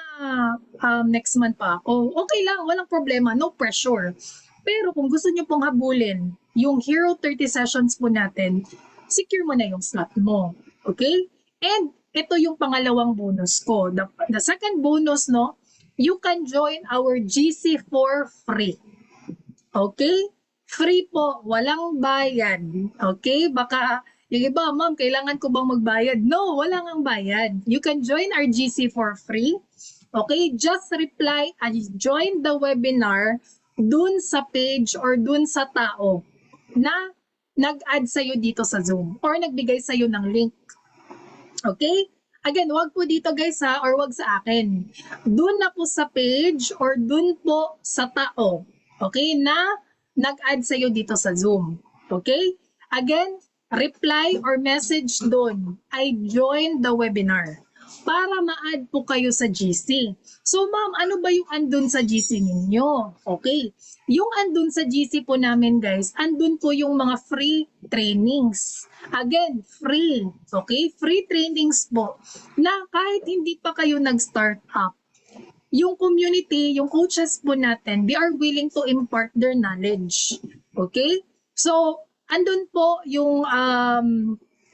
S1: next month pa ako? Okay lang, walang problema, no pressure. Pero kung gusto nyo pong habulin, yung Hero 30 sessions po natin, secure mo na yung slot mo. Okay? And ito yung pangalawang bonus ko. The second bonus, no? you can join our GC for free. Okay? Free po, walang bayad. Okay? Baka yung iba, ma'am, kailangan ko bang magbayad? No, wala ngang bayad. You can join our GC for free. Okay? Just reply and join the webinar dun sa page or dun sa tao na nag-add sa'yo dito sa Zoom or nagbigay sa'yo ng link. Okay? Again, wag po dito guys ha, or wag sa akin. Dun na po sa page or dun po sa tao. Okay? Na nag-add sa'yo dito sa Zoom. Okay? Again, reply or message dun. I joined the webinar para ma-add po kayo sa GC. So ma'am, ano ba yung andun sa GC ninyo? Okay. Yung andun sa GC po namin guys, andun po yung mga free trainings. Again, free. Okay? Free trainings po na kahit hindi pa kayo nag-start up, yung community, yung coaches po natin, they are willing to impart their knowledge. Okay? So, andun po yung,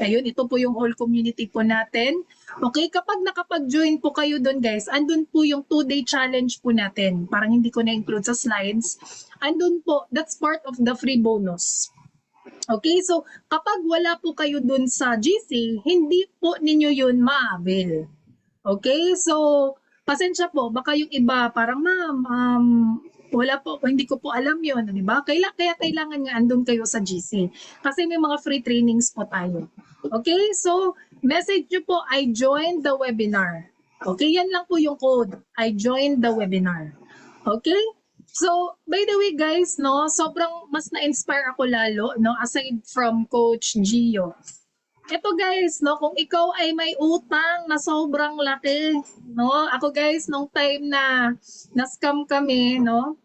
S1: ayun, ito po yung whole community po natin. Okay, kapag nakapag-join po kayo doon guys, andun po yung 2-day challenge po natin. Parang hindi ko na-include sa slides. Andun po, that's part of the free bonus. Okay, so kapag wala po kayo doon sa GC, hindi po ninyo yun ma-avail. Okay, so pasensya po, baka yung iba parang ma'am, wala po, hindi ko po alam yun, di ba? Kaya kailangan nga andun kayo sa GC. Kasi may mga free trainings po tayo. Okay, so message nyo po, I joined the webinar. Okay, yan lang po yung code. I joined the webinar. Okay? So, by the way guys, no, sobrang mas na-inspire ako lalo, no, aside from Coach Gio. Ito guys, no, kung ikaw ay may utang na sobrang laki, no, ako guys, nung time na na-scam kami, no,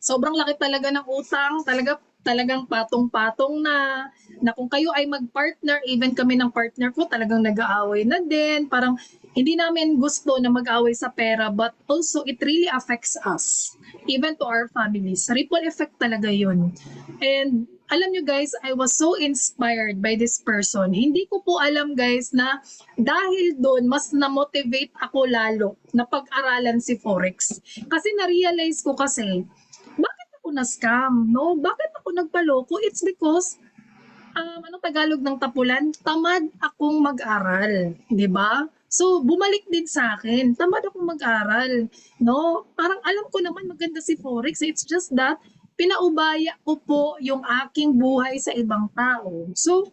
S1: sobrang laki talaga ng utang, talagang patong-patong na kung kayo ay mag-partner, even kami ng partner ko, talagang nag-aaway na din, parang hindi namin gusto na mag-away sa pera, but also it really affects us, even to our families. Ripple effect talaga yun. And alam nyo guys, I was so inspired by this person. Hindi ko po alam guys na dahil doon, mas na-motivate ako lalo na pag-aralan si Forex. Kasi na-realize ko kasi, bakit ako na-scam? No? Bakit ako nagpaloko? It's because, anong Tagalog ng tapulan? Tamad akong mag-aral. Di ba? So, bumalik din sa akin. Tamad akong mag-aral. No? Parang alam ko naman maganda si Forex. It's just that, pinaubaya ko po yung aking buhay sa ibang tao. So,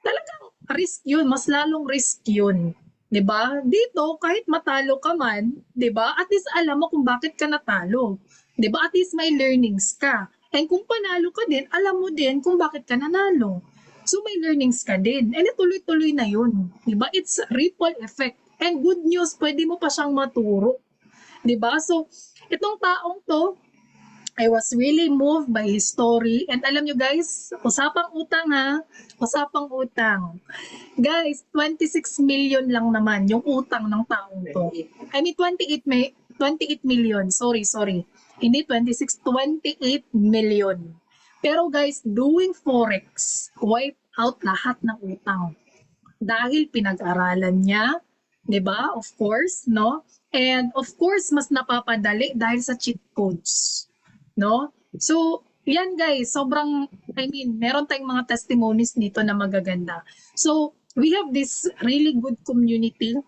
S1: talagang risk yun. Mas lalong risk yun. 'Di ba? Dito, kahit matalo ka man, 'di ba? At least alam mo kung bakit ka natalo. 'Di ba? At least may learnings ka. And kung panalo ka din, alam mo din kung bakit ka nanalo. So, may learnings ka din. And tuloy-tuloy na yun. 'Di ba? It's ripple effect. And good news, pwede mo pa siyang maturo. 'Di ba? So, itong taong to, I was really moved by his story. And alam nyo guys, usapang utang ha. Usapang utang. Guys, 26 million lang naman yung utang ng taong to. I mean, 28 million. Sorry. Hindi 26, 28 million. Pero guys, doing Forex, wipe out lahat ng utang. Dahil pinag-aralan niya, 'di ba? Of course, no? And of course, mas napapadali dahil sa cheat codes. No? So, yan guys, meron tayong mga testimonies dito na magaganda. So, we have this really good community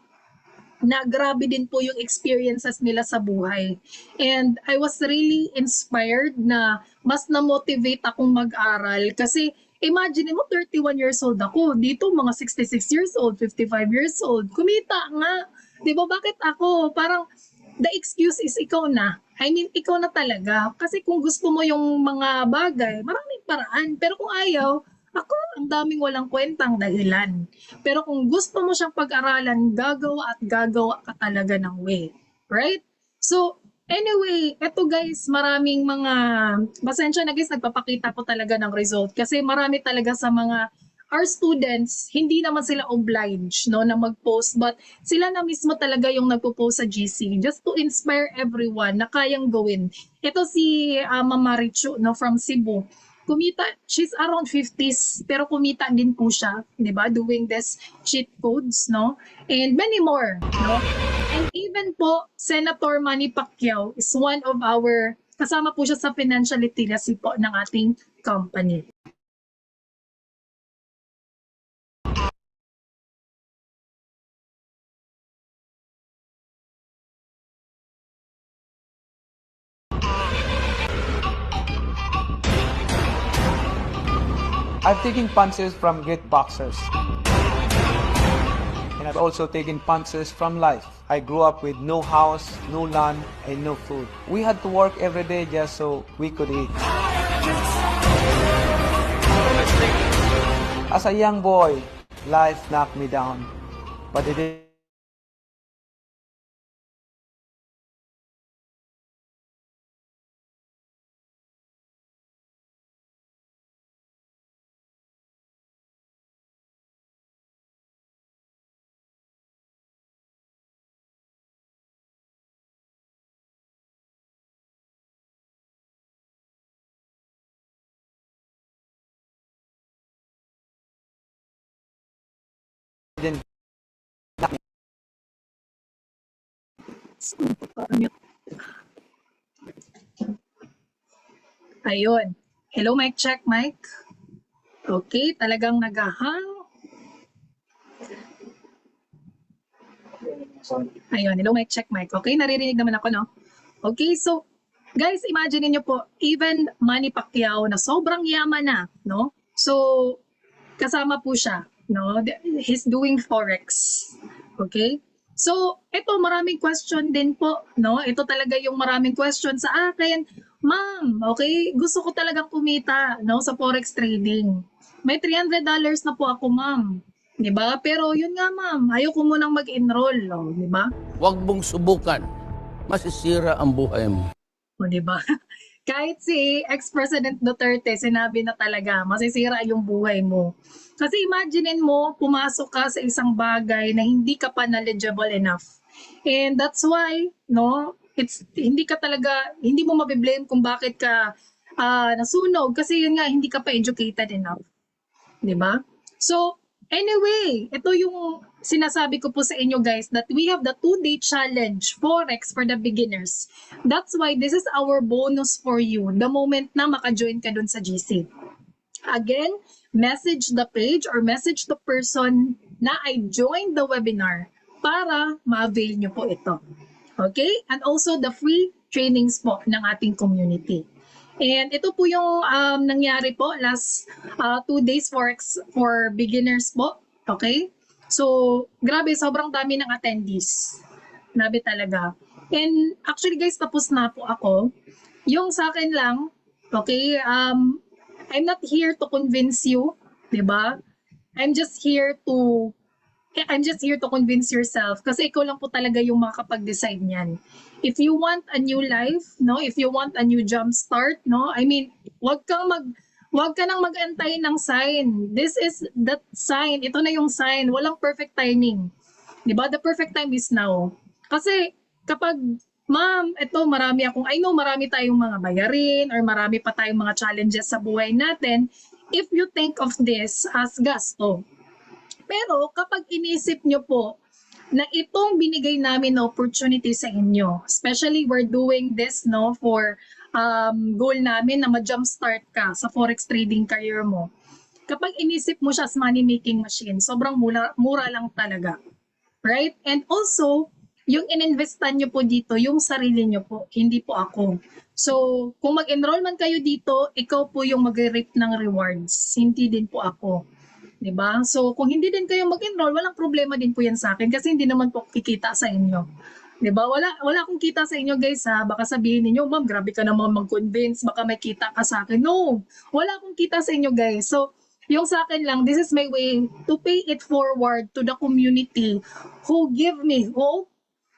S1: na grabe din po yung experiences nila sa buhay. And I was really inspired na mas na-motivate akong mag-aral kasi imagine mo 31 years old ako, dito mga 66 years old, 55 years old, kumita nga. 'Di ba bakit ako? Parang the excuse is ikaw na. Ikaw na talaga. Kasi kung gusto mo yung mga bagay, maraming paraan. Pero kung ayaw, ako, ang daming walang kwentang dahilan. Pero kung gusto mo siyang pag-aralan, gagawa at gagawa ka talaga ng way. Right? So, anyway, eto guys, maraming pasensya na guys, nagpapakita po talaga ng result. Kasi marami talaga sa mga our students, hindi naman sila obliged no, na mag-post, but sila na mismo talaga yung nagpo-post sa GC just to inspire everyone na kayang gawin. Ito si Mama Richu no, from Cebu. Kumita, she's around 50s, pero kumita din po siya, di ba, doing this cheat codes, no? And many more, no? And even po, Senator Manny Pacquiao is one of our, kasama po siya sa financial literacy po ng ating company.
S4: I've taken punches from great boxers. And I've also taken punches from life. I grew up with no house, no land, and no food. We had to work every day just so we could eat. As a young boy, life knocked me down, but it didn't.
S1: Ayun. Hello, mic check, mic. Okay, talagang nagahang. Ayun, hello, mic check, mic. Okay, naririnig naman ako, no? Okay, so, guys, imagine niyo po, even Manny Pacquiao na sobrang yaman na, no? So, kasama po siya, no? He's doing forex. Okay? So, ito maraming question din po, no? Ito talaga yung maraming question sa akin. Ma'am, okay, gusto ko talagang kumita, no, sa forex trading. May $300 na po ako, ma'am. 'Di ba? Pero yun nga, ma'am, ayaw ko munang mag-enroll, no, 'di ba?
S5: Huwag mong subukan. Masisira ang buhay mo.
S1: O, 'di ba? Kahit si ex-President Duterte, sinabi na talaga, masisira yung buhay mo. Kasi imaginein mo, pumasok ka sa isang bagay na hindi ka pa knowledgeable enough. And that's why, no, hindi ka talaga, hindi mo mabiblame kung bakit ka nasunog. Kasi yun nga, hindi ka pa educated enough. Di ba? So, anyway, ito yung sinasabi ko po sa inyo guys that we have the 2-day challenge Forex for the beginners. That's why this is our bonus for you the moment na maka-join ka dun sa GC. Again, message the page or message the person na I joined the webinar para ma-avail nyo po ito. Okay? And also the free trainings po ng ating community. And ito po yung nangyari po last 2 days Forex for beginners po. Okay? So, grabe, sobrang dami ng attendees. Grabe talaga. And actually guys, tapos na po ako. Yung sa akin lang, okay, I'm not here to convince you, 'di ba? I'm just here to convince yourself kasi ikaw lang po talaga yung makakapag-decide niyan. If you want a new life, no, if you want a new jump start, no, I mean, wag ka nang mag-antay ng sign. This is that sign. Ito na yung sign. Walang perfect timing. 'Di ba? The perfect time is now. Kasi kapag ma'am, I know marami tayong mga bayarin or marami pa tayong mga challenges sa buhay natin if you think of this as gasto. Pero kapag inisip nyo po na itong binigay namin na opportunity sa inyo, especially we're doing this no for goal namin na ma-jumpstart ka sa forex trading career mo. Kapag inisip mo siya as money-making machine, sobrang mura lang talaga. Right? And also, yung ininvestan nyo po dito, yung sarili nyo po, hindi po ako. So, kung mag-enroll man kayo dito, ikaw po yung mag-reap ng rewards, hindi din po ako. 'Di ba? So, kung hindi din kayo mag-enroll, walang problema din po yan sa akin kasi hindi naman po kikita sa inyo. 'Di ba? Wala akong kita sa inyo guys ha. Baka sabihin niyo, "Ma'am, grabe ka naman mag-convince, baka may kita ka sa akin." No. Wala akong kita sa inyo guys. So, yung sa akin lang, this is my way to pay it forward to the community who give me hope,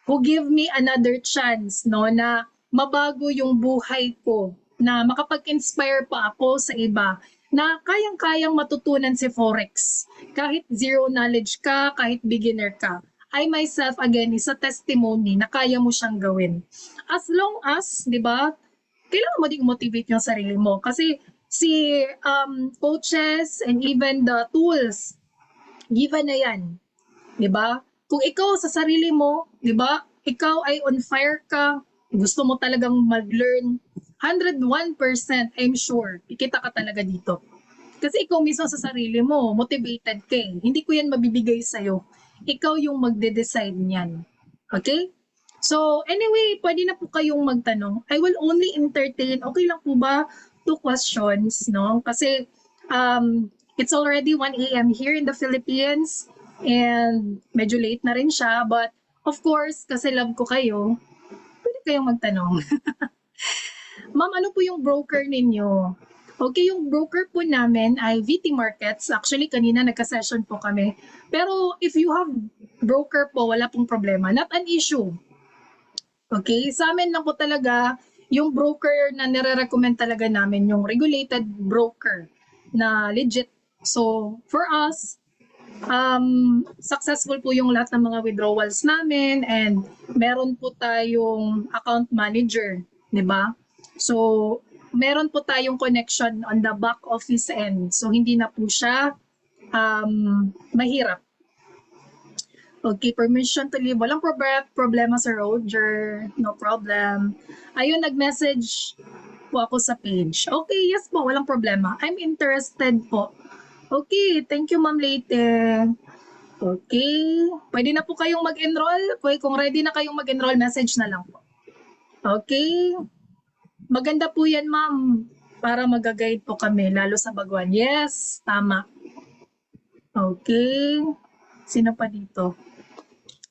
S1: who give me another chance no na mabago yung buhay ko, na makapag-inspire pa ako sa iba na kayang-kayang matutunan si Forex. Kahit zero knowledge ka, kahit beginner ka. I myself, again, is a testimony na kaya mo siyang gawin. As long as, di ba, kailangan mo ding motivate yung sarili mo. Kasi si coaches and even the tools, given na yan. Di ba? Kung ikaw sa sarili mo, di ba, ikaw ay on fire ka, gusto mo talagang mag-learn, 101% I'm sure, kikita ka talaga dito. Kasi ikaw mismo sa sarili mo, motivated ka eh. Hindi ko yan mabibigay sa'yo. Ikaw yung magde-decide niyan. Okay? So, anyway, pwede na po kayong magtanong. I will only entertain, okay lang po ba, 2 questions, no? Kasi it's already 1 a.m. here in the Philippines and medyo late na rin siya. But, of course, kasi love ko kayo, pwede kayong magtanong. Ma'am, ano po yung broker ninyo? Okay, yung broker po namin ay VT Markets. Actually, kanina nagka-session po kami. Pero if you have broker po, wala pong problema. Not an issue. Okay, sa amin lang po talaga, yung broker na nire-recommend talaga namin, yung regulated broker na legit. So, for us, successful po yung lahat ng mga withdrawals namin and meron po tayong account manager, di ba? So, meron po tayong connection on the back office end. So, hindi na po siya mahirap. Okay, permission to leave. Walang problema sa Roger. No problem. Ayun, nag-message po ako sa page. Okay, yes po, walang problema. I'm interested po. Okay, thank you Ma'am Leyte. Okay, pwede na po kayong mag-enroll. Kung ready na kayong mag-enroll, message na lang po. Okay, maganda po yan ma'am para mag-guide po kami, lalo sa baguan. Yes, tama. Okay, sino pa dito?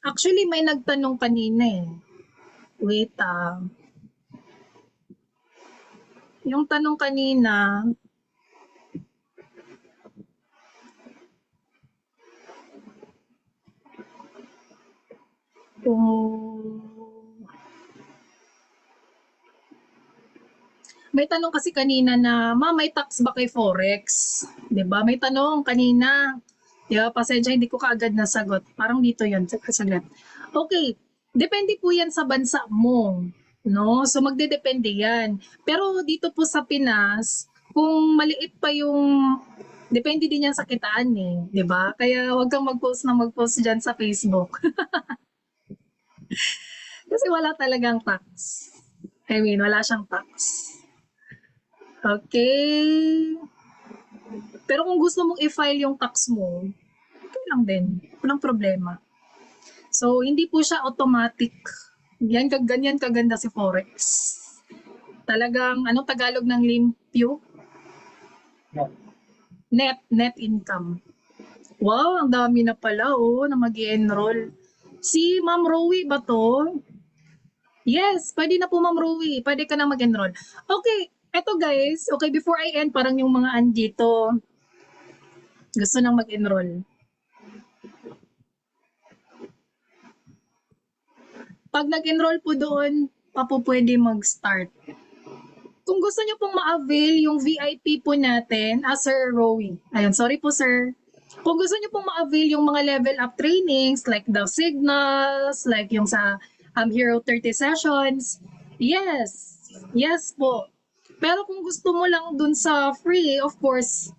S1: Actually, may nagtanong kanina eh. Wait yung tanong kanina, may tanong kasi kanina na, ma'am, may tax ba kay Forex? 'Di ba? May tanong kanina. Di ba? Pasensya, hindi ko kaagad nasagot. Parang dito yun, saglit. Okay, depende po yan sa bansa mo. No? So magdedepende yan. Pero dito po sa Pinas, kung maliit pa yung, depende din yan sa kitaan eh. Di ba? Kaya wag kang mag-post dyan sa Facebook. Kasi wala talagang tax. I mean, wala siyang tax. Okay. Pero kung gusto mong i-file yung tax mo, okay lang din. Walang problema. So, hindi po siya automatic. Ganyan kaganda si Forex. Talagang, anong Tagalog ng limpyo? Net income. Wow, ang dami na pala, na mag-enroll. Si Ma'am Rowie ba to? Yes, pwede na po Ma'am Rowie. Pwede ka na mag-enroll. Okay, eto guys. Okay, before I end, parang yung mga andito gusto nang mag-enroll. Pag nag-enroll po doon, pa po pwede mag-start. Kung gusto nyo pong ma-avail yung VIP po natin, Sir Rowie. Ayun, sorry po sir. Kung gusto nyo pong ma-avail yung mga level up trainings like the signals, like yung sa Hero 30 sessions, yes po. Pero kung gusto mo lang dun sa free, of course,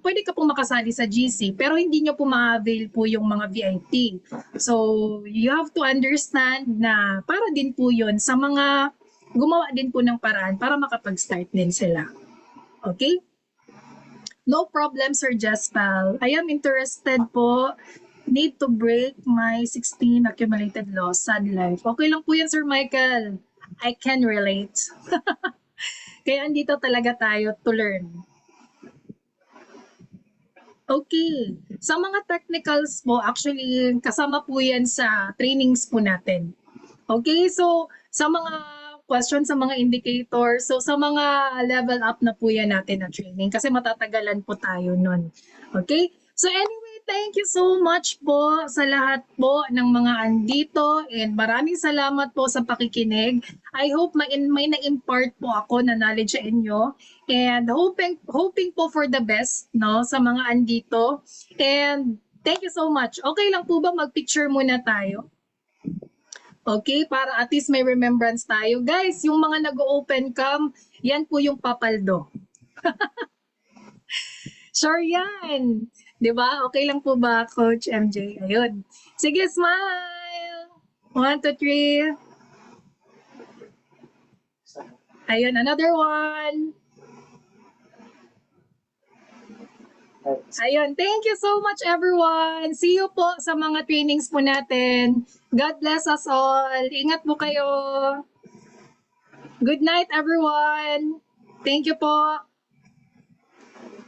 S1: pwede ka pong makasali sa GC, pero hindi nyo po ma-avail po yung mga VIP. So, you have to understand na para din po yun sa mga gumawa din po ng paraan para makapag-start din sila. Okay? No problem, Sir Jespal. I am interested po. Need to break my 16 accumulated loss. Sad life. Okay lang po yan, Sir Michael. I can relate. Kaya andito talaga tayo to learn. Okay. Sa mga technicals po, actually, kasama po yan sa trainings po natin. Okay, so sa mga questions, sa mga indicators, so sa mga level up na po yan natin na training kasi matatagalan po tayo nun. Okay? So anyway, thank you so much po sa lahat po ng mga andito and maraming salamat po sa pakikinig. I hope may na-impart po ako na knowledge sa inyo and hoping po for the best no sa mga andito. And thank you so much. Okay lang po ba mag-picture muna tayo? Okay, para at least may remembrance tayo. Guys, yung mga nag-open cam, yan po yung papaldo. Sure yan. 'Di ba? Okay lang po ba, Coach MJ? Ayun. Sige, smile. 1, 2, 3. Ayun, another one. Ayun, thank you so much everyone. See you po sa mga trainings po natin. God bless us all. Ingat po kayo. Good night everyone. Thank you po.